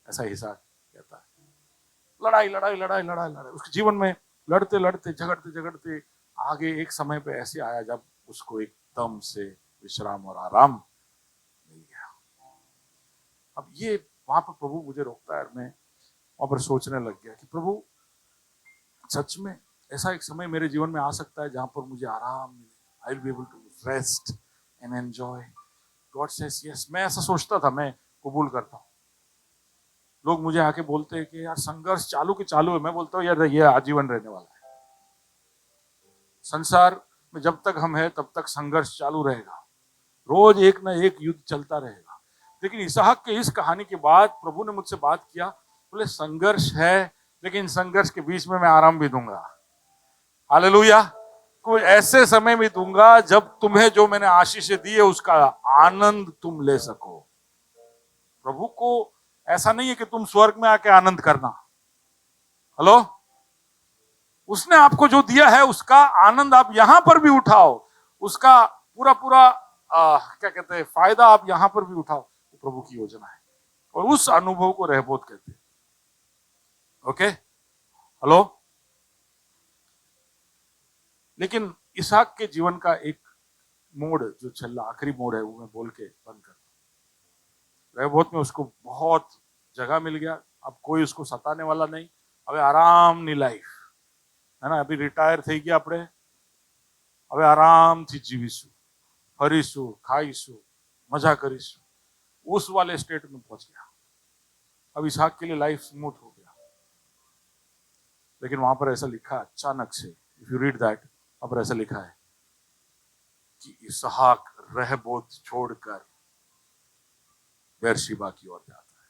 ऐसा इसहाक कहता है। लड़ाई लड़ाई लड़ाई लड़ाई लड़ाई, उसके जीवन में लड़ते लड़ते झगड़ते झगड़ते आगे एक समय पे ऐसे आया जब उसको एकदम से विश्राम और आराम मिल गया। अब ये वहां पर प्रभु मुझे रोकता है और मैं वहां पर सोचने लग गया कि प्रभु सच में ऐसा एक समय मेरे जीवन में आ सकता है जहां पर मुझे आराम मिले, I will be able to rest and enjoy. God says yes. मैं ऐसा सोचता था, मैं कबूल करता हूँ। लोग मुझे आके बोलते हैं कि यार संघर्ष चालू के चालू है, मैं बोलता हूँ यार ये आजीवन रहने वाला है। संसार में जब तक हम हैं तब तक संघर्ष चालू रहेगा, रोज एक ना एक युद्ध चलता रहेगा। लेकिन इसहाक के इस कहानी के बाद प्रभु ने मुझसे बात किया, बोले संघर्ष है लेकिन संघर्ष के बीच में मैं आराम भी दूंगा। हालेलुया। कोई ऐसे समय भी दूंगा जब तुम्हें जो मैंने आशीष दी है उसका आनंद तुम ले सको। प्रभु को ऐसा नहीं है कि तुम स्वर्ग में आके आनंद करना। हेलो, उसने आपको जो दिया है उसका आनंद आप यहां पर भी उठाओ, उसका पूरा पूरा क्या कहते हैं फायदा आप यहां पर भी उठाओ। तो प्रभु की योजना है और उस अनुभव को रहबोत कहते हैं। Okay, hello. लेकिन इसहाक के जीवन का एक मोड़ जो चल आखिरी मोड़ है वो मैं बोल के बंद करता हूं। रहबोत में उसको बहुत जगह मिल गया, अब कोई उसको सताने वाला नहीं, अब आरामनी लाइफ है ना। अभी रिटायर થઈ ગયા આપણે, હવે આરામથી જીવીશું, ફરીશું, ખાઈશું, મજા કરીશું, उस वाले स्टेट में पहुंच गया। अब इसहाक के लिए लाइफ स्मूथ हो गया। लेकिन वहां पर ऐसा लिखा अचानक से, इफ यू रीड दैट, वहां पर ऐसा लिखा है कि इसहाक रहबोत छोड़कर बेरशिबा की ओर जाता है।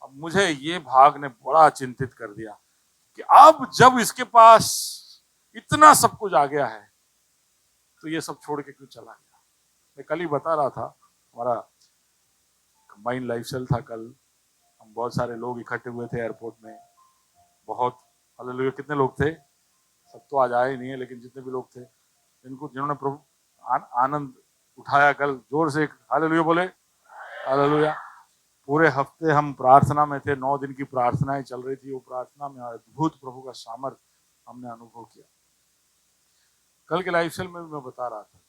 अब मुझे ये भाग ने बड़ा चिंतित कर दिया कि अब जब इसके पास इतना सब कुछ आ गया है तो ये सब छोड़ के क्यों चला गया। मैं कल ही बता रहा था, हमारा कंबाइंड लाइफ स्टाइल था कल, हम बहुत सारे लोग इकट्ठे हुए थे एयरपोर्ट में। बहुत हालेलुया, कितने लोग थे, सब तो आज आए नहीं है, लेकिन जितने भी लोग थे जिन्होंने प्रभु आनंद उठाया कल, जोर से हालेलुया बोले। हालेलुया। पूरे हफ्ते हम प्रार्थना में थे, 9 दिन की प्रार्थनाएं चल रही थी। वो प्रार्थना में अद्भुत प्रभु का सामर्थ हमने अनुभव किया। कल के लाइफ स्टाइल में भी मैं बता रहा था,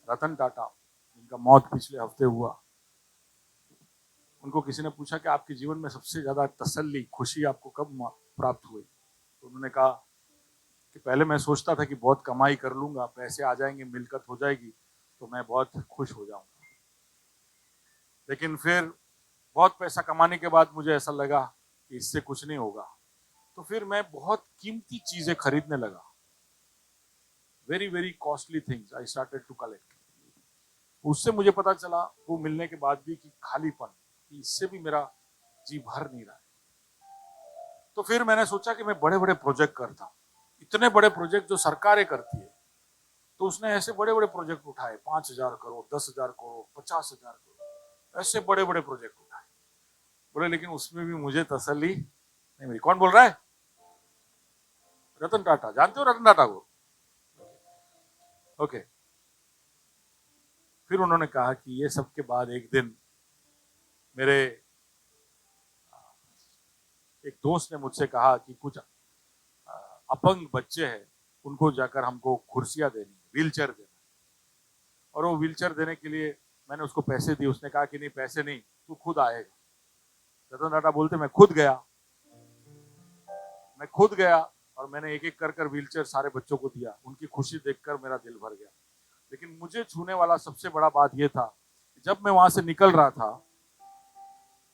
रतन टाटा जिनका मौत पिछले हफ्ते हुआ, उनको किसी ने पूछा कि आपके जीवन में सबसे ज्यादा तसल्ली, खुशी आपको कब प्राप्त हुई। तो उन्होंने कहा कि पहले मैं सोचता था कि बहुत कमाई कर लूंगा, पैसे आ जाएंगे, मिलकत हो जाएगी तो मैं बहुत खुश हो जाऊंगा। लेकिन फिर बहुत पैसा कमाने के बाद मुझे ऐसा लगा कि इससे कुछ नहीं होगा, तो फिर मैं बहुत कीमती चीजें खरीदने लगा। Very very costly things I started to collect. उससे मुझे पता चला वो मिलने के बाद भी कि खालीपन, कि इससे भी मेरा जी भर नहीं रहा है। तो फिर मैंने सोचा कि मैं बड़े बड़े प्रोजेक्ट करता हूं, इतने बड़े प्रोजेक्ट जो सरकारें करती है, तो उसने ऐसे बड़े बड़े प्रोजेक्ट उठाए, 5,000 करोड़, 10,000 करोड़, 50,000 करोड़, ऐसे बड़े बड़े प्रोजेक्ट उठाए। बोले लेकिन उसमें भी मुझे तसल्ली नहीं मिली। कौन बोल रहा है? रतन टाटा। जानते हो रतन टाटा को? ओके। फिर उन्होंने कहा कि ये सब के बाद एक दिन मेरे एक दोस्त ने मुझसे कहा कि कुछ अपंग बच्चे हैं, उनको जाकर हमको कुर्सियां देनी, व्हीलचेयर देना। और वो व्हीलचेयर देने के लिए मैंने उसको पैसे दिए। उसने कहा कि नहीं, पैसे नहीं, तू खुद आएगा। रतन टाटा बोलते मैं खुद गया और मैंने एक एक कर व्हीलचेयर सारे बच्चों को दिया। उनकी खुशी देखकर मेरा दिल भर गया। लेकिन मुझे छूने वाला सबसे बड़ा बात यह था, जब मैं वहां से निकल रहा था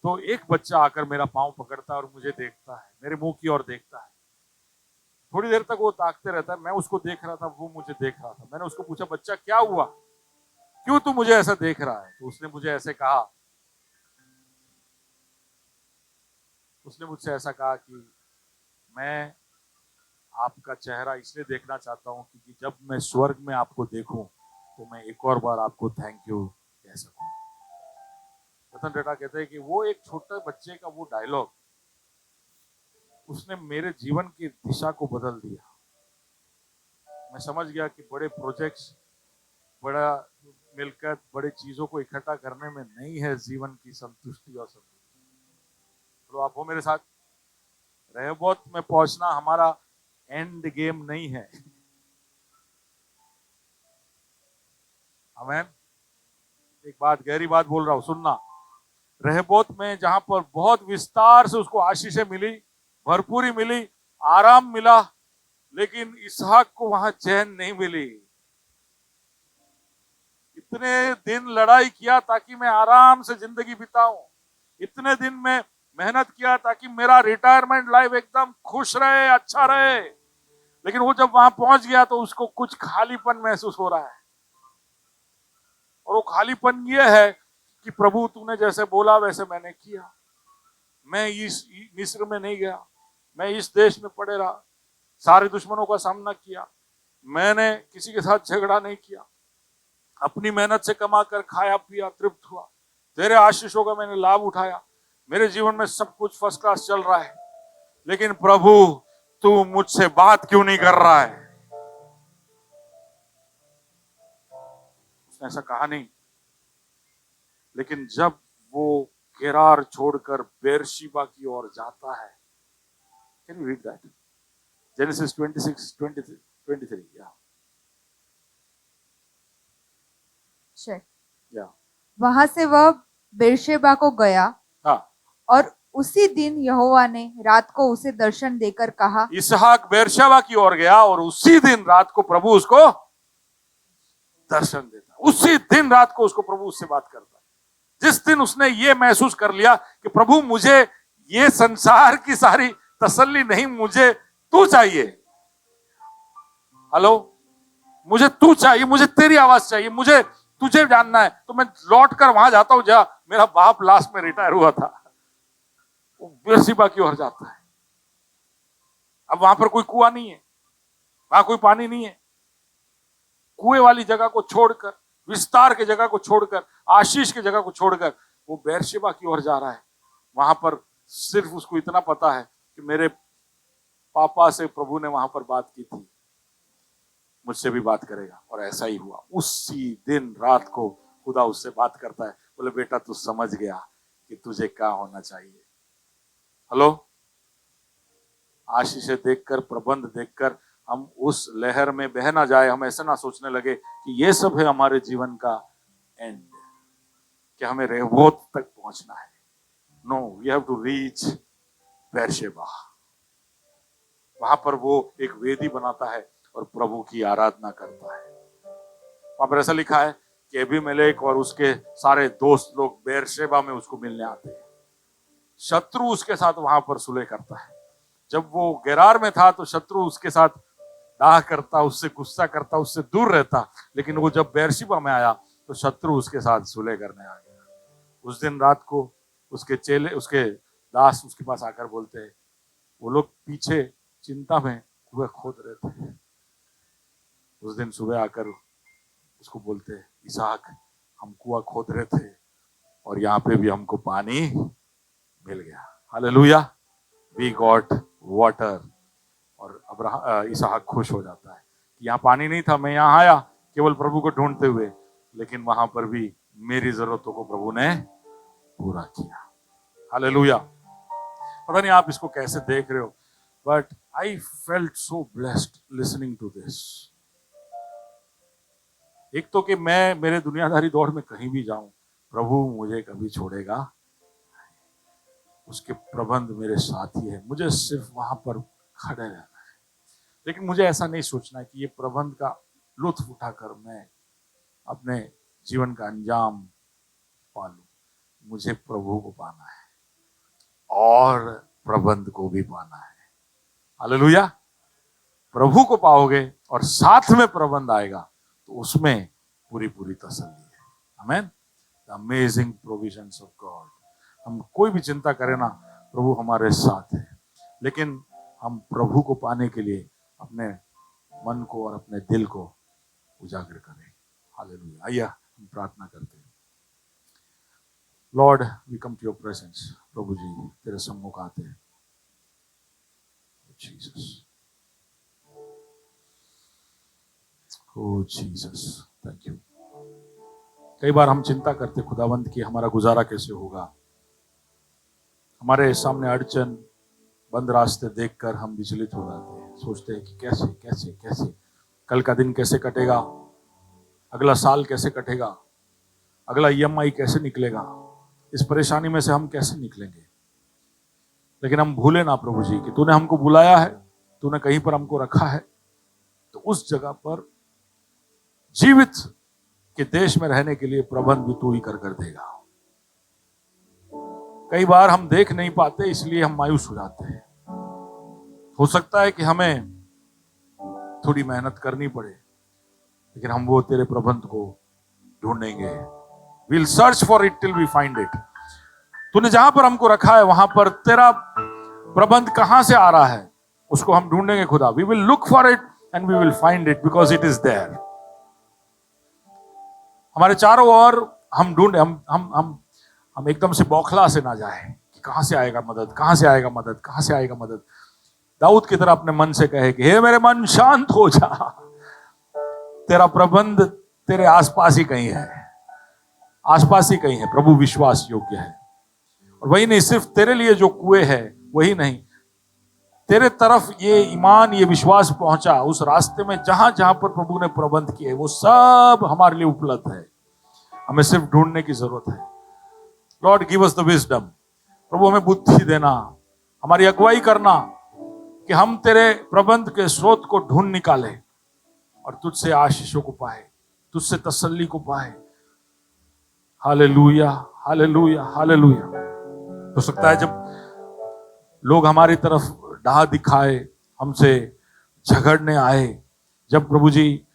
तो एक बच्चा आकर मेरा पांव पकड़ता है और मुझे देखता है, मेरे मुंह की ओर देखता है। थोड़ी देर तक वो ताकते रहता है, मैं उसको देख रहा था, वो मुझे देख रहा था। मैंने उसको पूछा, बच्चा क्या हुआ, क्यों तू मुझे ऐसा देख रहा है? तो उसने मुझसे ऐसा कहा कि मैं आपका चेहरा इसलिए देखना चाहता हूं क्योंकि जब मैं स्वर्ग में आपको देखूं तो मैं एक और बार आपको थैंक यू कह सकूं। रतन टाटा कहते हैं कि वो एक छोटे बच्चे का वो डायलॉग, उसने मेरे जीवन की दिशा को बदल दिया। मैं समझ गया कि बड़े प्रोजेक्ट्स, बड़ा मिलकर बड़े चीजों को इकट्ठा करने में नहीं है जीवन की संतुष्टि और समृद्धि। तो आप हो मेरे साथ, रहबोत में पहुंचना हमारा एंड गेम नहीं है। आमीन। एक बात, गहरी बात बोल रहा हूं, सुनना। रहबोत में जहां पर बहुत विस्तार से उसको आशीषें मिली, भरपूरी मिली, आराम मिला, लेकिन इसहाक को वहां चैन नहीं मिली। इतने दिन लड़ाई किया ताकि मैं आराम से जिंदगी बिताऊं, इतने दिन में मेहनत किया ताकि मेरा रिटायरमेंट लाइफ एकदम खुश रहे, अच्छा रहे, लेकिन वो जब वहां पहुंच गया तो उसको कुछ खालीपन महसूस हो रहा है। और वो खालीपन ये है कि प्रभु तूने जैसे बोला वैसे मैंने किया। मैं इस मिस्र में नहीं गया, मैं इस देश में पड़े रहा, सारे दुश्मनों का सामना किया, मैंने किसी के साथ झगड़ा नहीं किया, अपनी मेहनत से कमा कर खाया पिया, तृप्त हुआ, तेरे आशीषों का मैंने लाभ उठाया, मेरे जीवन में सब कुछ फर्स्ट क्लास चल रहा है, लेकिन प्रभु तू मुझसे बात क्यों नहीं कर रहा है? उसने ऐसा कहा नहीं। लेकिन जब वो गेरार छोड़कर बेरशिबा की ओर जाता है, can you read that? Genesis 26:23 या चेक। या वहां से वह बेरशेबा को गया, हाँ। और उसी दिन यहोवा ने रात को उसे दर्शन देकर कहा। इसहाक बेरशेबा की ओर गया और उसी दिन रात को प्रभु उसको दर्शन देता, उसी दिन रात को उसको प्रभु उससे बात करता। जिस दिन उसने ये महसूस कर लिया कि प्रभु मुझे ये संसार की सारी तसल्ली नहीं, मुझे तू चाहिए। हेलो, मुझे तू चाहिए, मुझे तेरी आवाज चाहिए, मुझे तुझे जानना है। तो मैं लौट कर वहां जाता हूं जहां मेरा बाप लास्ट में रिटायर हुआ था, वो बेरशिबा की ओर जाता है। अब वहां पर कोई कुआं नहीं है, वहां कोई पानी नहीं है। कुएं वाली जगह को छोड़कर, विस्तार की जगह को छोड़कर, आशीष की जगह को छोड़कर वो बेरशिबा की ओर जा रहा है। वहां पर सिर्फ उसको इतना पता है कि मेरे पापा से प्रभु ने वहां पर बात की थी, मुझसे भी बात करेगा। और ऐसा ही हुआ, उसी दिन रात को खुदा उससे बात करता है। बोले बेटा तू समझ गया कि तुझे क्या होना चाहिए। हेलो, आशीष देखकर, प्रबंध देखकर हम उस लहर में बह ना जाए, हम ऐसा ना सोचने लगे कि ये सब है हमारे जीवन का एंड, कि हमें रहबोत तक पहुंचना है। No, we have to reach Beersheba. वहां पर वो एक वेदी बनाता है और प्रभु की आराधना करता है। वहां पर ऐसा लिखा है कि अबीमेलेक और उसके सारे दोस्त लोग बेरशेबा में उसको मिलने आते हैं। शत्रु उसके साथ वहां पर सुलह करता है। जब वो गेरार में था तो शत्रु उसके साथ डाह करता, उससे गुस्सा करता, उससे दूर रहता, लेकिन वो जब बेरशिबा में आया तो शत्रु उसके साथ सुलह करने आ गया। उस दिन रात को उसके चेले, उसके दास उसके पास आकर बोलते हैं, वो लोग पीछे चिंता में कुआं खोद रहे थे, उस दिन सुबह आकर उसको बोलते, इसहाक हम कुआं खोद रहे थे और यहाँ पे भी हमको पानी मिल गया। Hallelujah, we got water. और इसहाक खुश हो जाता है कि यहाँ पानी नहीं था, मैं यहाँ आया केवल प्रभु को ढूंढते हुए, लेकिन वहां पर भी मेरी जरूरतों को प्रभु ने पूरा किया। हालेलुया। पता नहीं आप इसको कैसे देख रहे हो, but I felt so blessed listening to this. एक तो कि मैं मेरे दुनियादारी दौड़ में कहीं भी जाऊं, प्रभु मुझे कभी छोड़ेगा, उसके प्रबंध मेरे साथ ही है, मुझे सिर्फ वहां पर खड़े रहना है। लेकिन मुझे ऐसा नहीं सोचना है कि ये प्रबंध का लुत्फ उठाकर मैं अपने जीवन का अंजाम पालूं। मुझे प्रभु को पाना है और प्रबंध को भी पाना है। हालेलुया। प्रभु को पाओगे और साथ में प्रबंध आएगा तो उसमें पूरी पूरी तसल्ली है। आमीन। The amazing provisions of God. हम कोई भी चिंता करें ना, प्रभु हमारे साथ है, लेकिन हम प्रभु को पाने के लिए अपने मन को और अपने दिल को उजागर करें। हालेलुया। आइए हम प्रार्थना करते हैं। Lord, we come to your presence. प्रभु जी तेरे सम्मुख आते हैं। Jesus, oh Jesus, thank you. कई बार हम चिंता करते खुदावंद कि हमारा गुजारा कैसे होगा। हमारे सामने अड़चन, बंद रास्ते देखकर हम विचलित हो जाते हैं, सोचते हैं कि कैसे कैसे कैसे कल का दिन कैसे कटेगा, अगला साल कैसे कटेगा, अगला EMI कैसे निकलेगा, इस परेशानी में से हम कैसे निकलेंगे। लेकिन हम भूले ना प्रभु जी कि तूने हमको बुलाया है, तूने कहीं पर हमको रखा है, तो उस जगह पर जीवित के देश में रहने के लिए प्रबंध भी तू ही कर देगा। कई बार हम देख नहीं पाते, इसलिए हम मायूस हो जाते हैं। हो सकता है कि हमें थोड़ी मेहनत करनी पड़े, लेकिन हम वो तेरे प्रबंध को ढूंढेंगे। We'll search for it till we find it। तूने जहां पर हमको रखा है वहां पर तेरा प्रबंध कहां से आ रहा है उसको हम ढूंढेंगे खुदा। We will look for it and we will find it because it is there। हमारे चारों ओर हम ढूंढे, हम एकदम से बौखला से ना जाए कि कहां से आएगा मदद, कहां से आएगा मदद, कहां से आएगा मदद। दाऊद की तरह अपने मन से कहे कि हे मेरे मन शांत हो जा, तेरा प्रबंध तेरे आसपास ही कहीं है, आसपास ही कहीं है। प्रभु विश्वास योग्य है। और वही नहीं, सिर्फ तेरे लिए जो कुएं है वही नहीं, तेरे तरफ ये ईमान, ये विश्वास पहुंचा उस रास्ते में जहां जहां पर प्रभु ने प्रबंध किए, वो सब हमारे लिए उपलब्ध है। हमें सिर्फ ढूंढने की जरूरत है। Lord give us the wisdom. प्रभु हमें बुद्धि देना, हमारी अगुवाई करना कि हम तेरे प्रबंध के स्रोत को ढूंढ निकाले और तुझसे आशीषों को पाए, तुझसे तसल्ली को पाए। Hallelujah, hallelujah, hallelujah. हो सकता है जब लोग हमारी तरफ डाह दिखाए, हमसे झगड़ने आए, जब प्रभु जी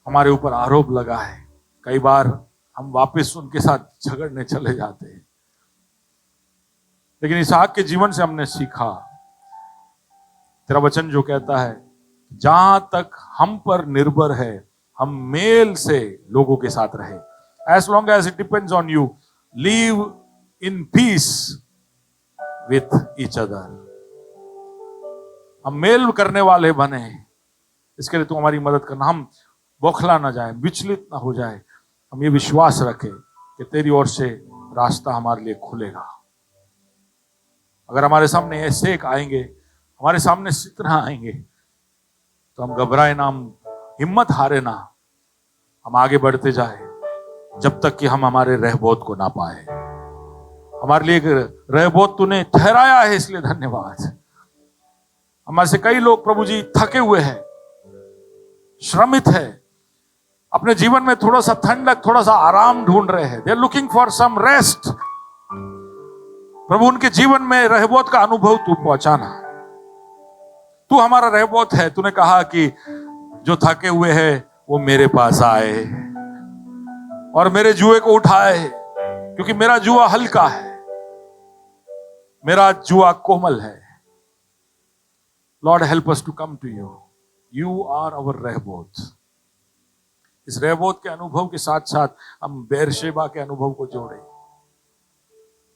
हमारे ऊपर आरोप लगाए, कई बार हम वापस उनके साथ झगड़ने चले जाते हैं। लेकिन इसहाक के जीवन से हमने सीखा, तेरा वचन जो कहता है जहां तक हम पर निर्भर है हम मेल से लोगों के साथ रहे। As long as it depends on you, live in peace with each other। हम मेल करने वाले बने, इसके लिए तू हमारी मदद करना। हम बौखला ना जाए, विचलित ना हो जाए। हम ये विश्वास रखें कि तेरी ओर से रास्ता हमारे लिए खुलेगा। अगर हमारे सामने ऐसे एक आएंगे, हमारे सामने सितना आएंगे, तो हम घबराए ना, हम हिम्मत हारे ना, हम आगे बढ़ते जाए जब तक कि हम हमारे रहबोत को ना पाए। हमारे लिए एक रहबोत तूने ठहराया है, इसलिए धन्यवाद। हमारे से कई लोग प्रभु जी थके हुए हैं, श्रमित है, अपने जीवन में थोड़ा सा ठंडक, थोड़ा सा आराम ढूंढ रहे हैं। They are looking for some rest. प्रभु उनके जीवन में रहबोत का अनुभव तू पहुंचाना। तू हमारा रहबोत है। तूने कहा कि जो थके हुए हैं वो मेरे पास आए और मेरे जुए को उठाए, क्योंकि मेरा जुआ हल्का है, मेरा जुआ कोमल है। Lord help us to come to you. You are our Rehoboth. इस रहबोत के अनुभव के साथ साथ हम बेरशेबा के अनुभव को जोड़े,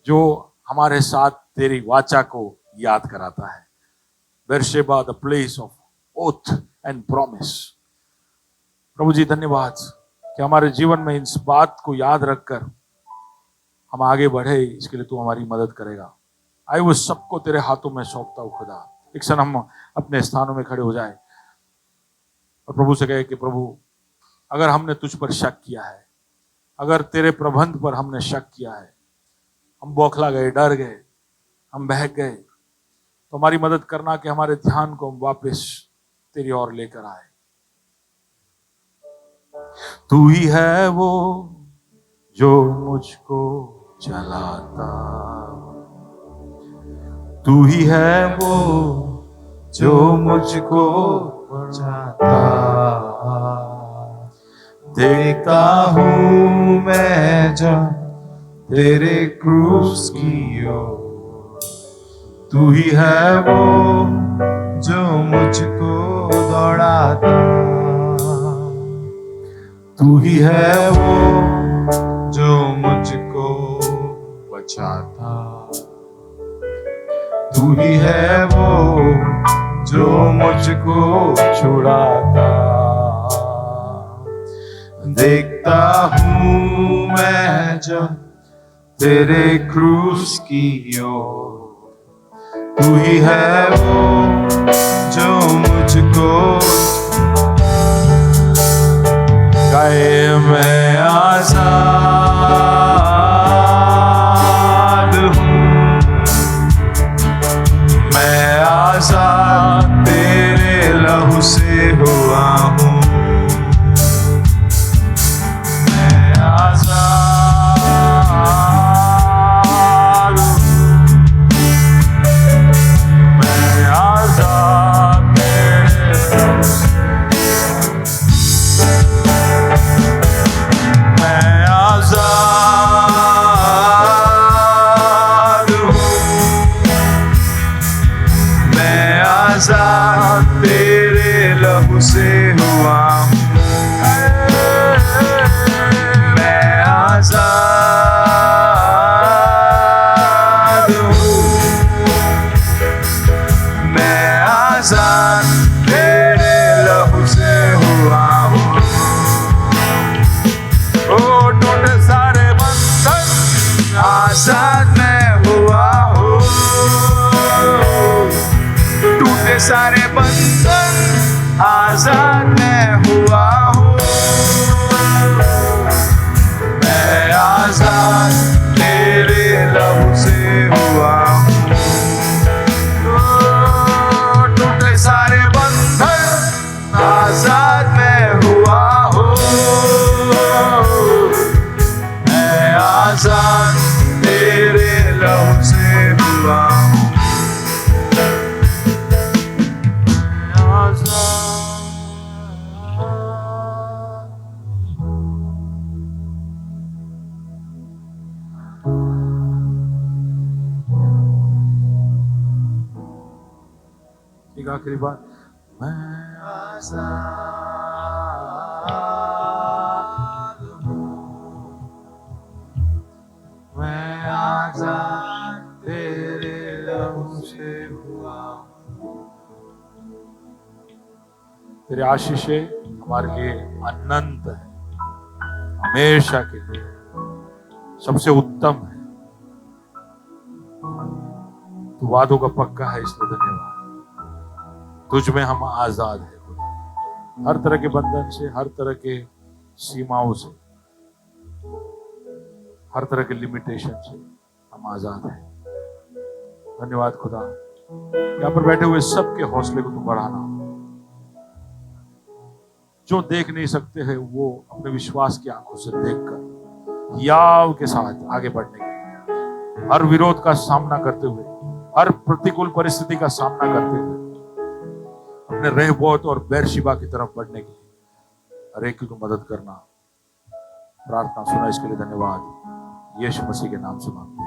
जो हमारे साथ तेरी वाचा को याद कराता है. Beersheba, the place of oath and promise. प्रभु जी धन्यवाद कि हमारे जीवन में इस बात को याद रखकर हम आगे बढ़े, इसके लिए तू हमारी मदद करेगा. आए वो सबको तेरे हाथों में सौंपता हूं खुदा. एक क्षण हम अपने स्थानों में खड़े हो जाए और प्रभु से कहे कि प्रभु, अगर हमने तुझ पर शक किया है, अगर तेरे प्रबंध पर हमने शक किया है, हम बौखला गए, डर गए, हम बहक गए, तो हमारी मदद करना कि हमारे ध्यान को हम वापस तेरी ओर लेकर आए. तू ही है वो जो मुझको चलाता, तू ही है वो जो मुझको जाता. देखता हूँ मैं जब तेरे क्रूस की ओर, तू ही है वो जो मुझको दौड़ाता, तू ही है वो जो मुझको बचाता, तू ही है वो जो मुझको छुड़ाता. देखता हूँ मैं जब तेरे क्रूस की ओर, तू ही है वो जो मुझको गाए. मैं आजाद हूँ, मैं आजाद तेरे लहू से हुआ हूँ. तेरे लहू से हुआ हूँ. मैं आजाद हूँ, मैं आजाद तेरे लहू से हुआ हूँ. ओ टूटे सारे बंधन आजाद मैं हुआ हूँ. टूटे सारे बंधन आजाद मैं हुआ हूँ. मैं आजाद तेरे लहू से हुआ हूँ. टूटे सारे बंधन आजाद मैं हुआ हूँ. मैं आजाद तेरे लहू से हुआ हूँ. एक आखिरी बार, मैं आजाद हूँ, मैं आजाद तेरे लहू से हुआ हूँ. तेरे आशीषें हमारे लिए अनंत है, हमेशा के लिए सबसे उत्तम है. तू वादों का पक्का है, इसलिए धन्यवाद. तुझ में हम आजाद है खुदा, हर तरह के बंधन से, हर तरह के सीमाओं से, हर तरह के लिमिटेशन से हम आजाद हैं. धन्यवाद खुदा. यहाँ पर बैठे हुए सबके हौसले को तू बढ़ाना. जो देख नहीं सकते हैं वो अपने विश्वास की आंखों से देखकर याव के साथ आगे बढ़ने के, हर विरोध का सामना करते हुए, हर प्रतिकूल परिस्थिति का सामना करते हुए अपने रहबोत और बेरशिबा की तरफ बढ़ने के लिए हर एक की तू मदद करना. प्रार्थना सुना, इसके लिए धन्यवाद. यीशु मसीह के नाम से मांगते हैं.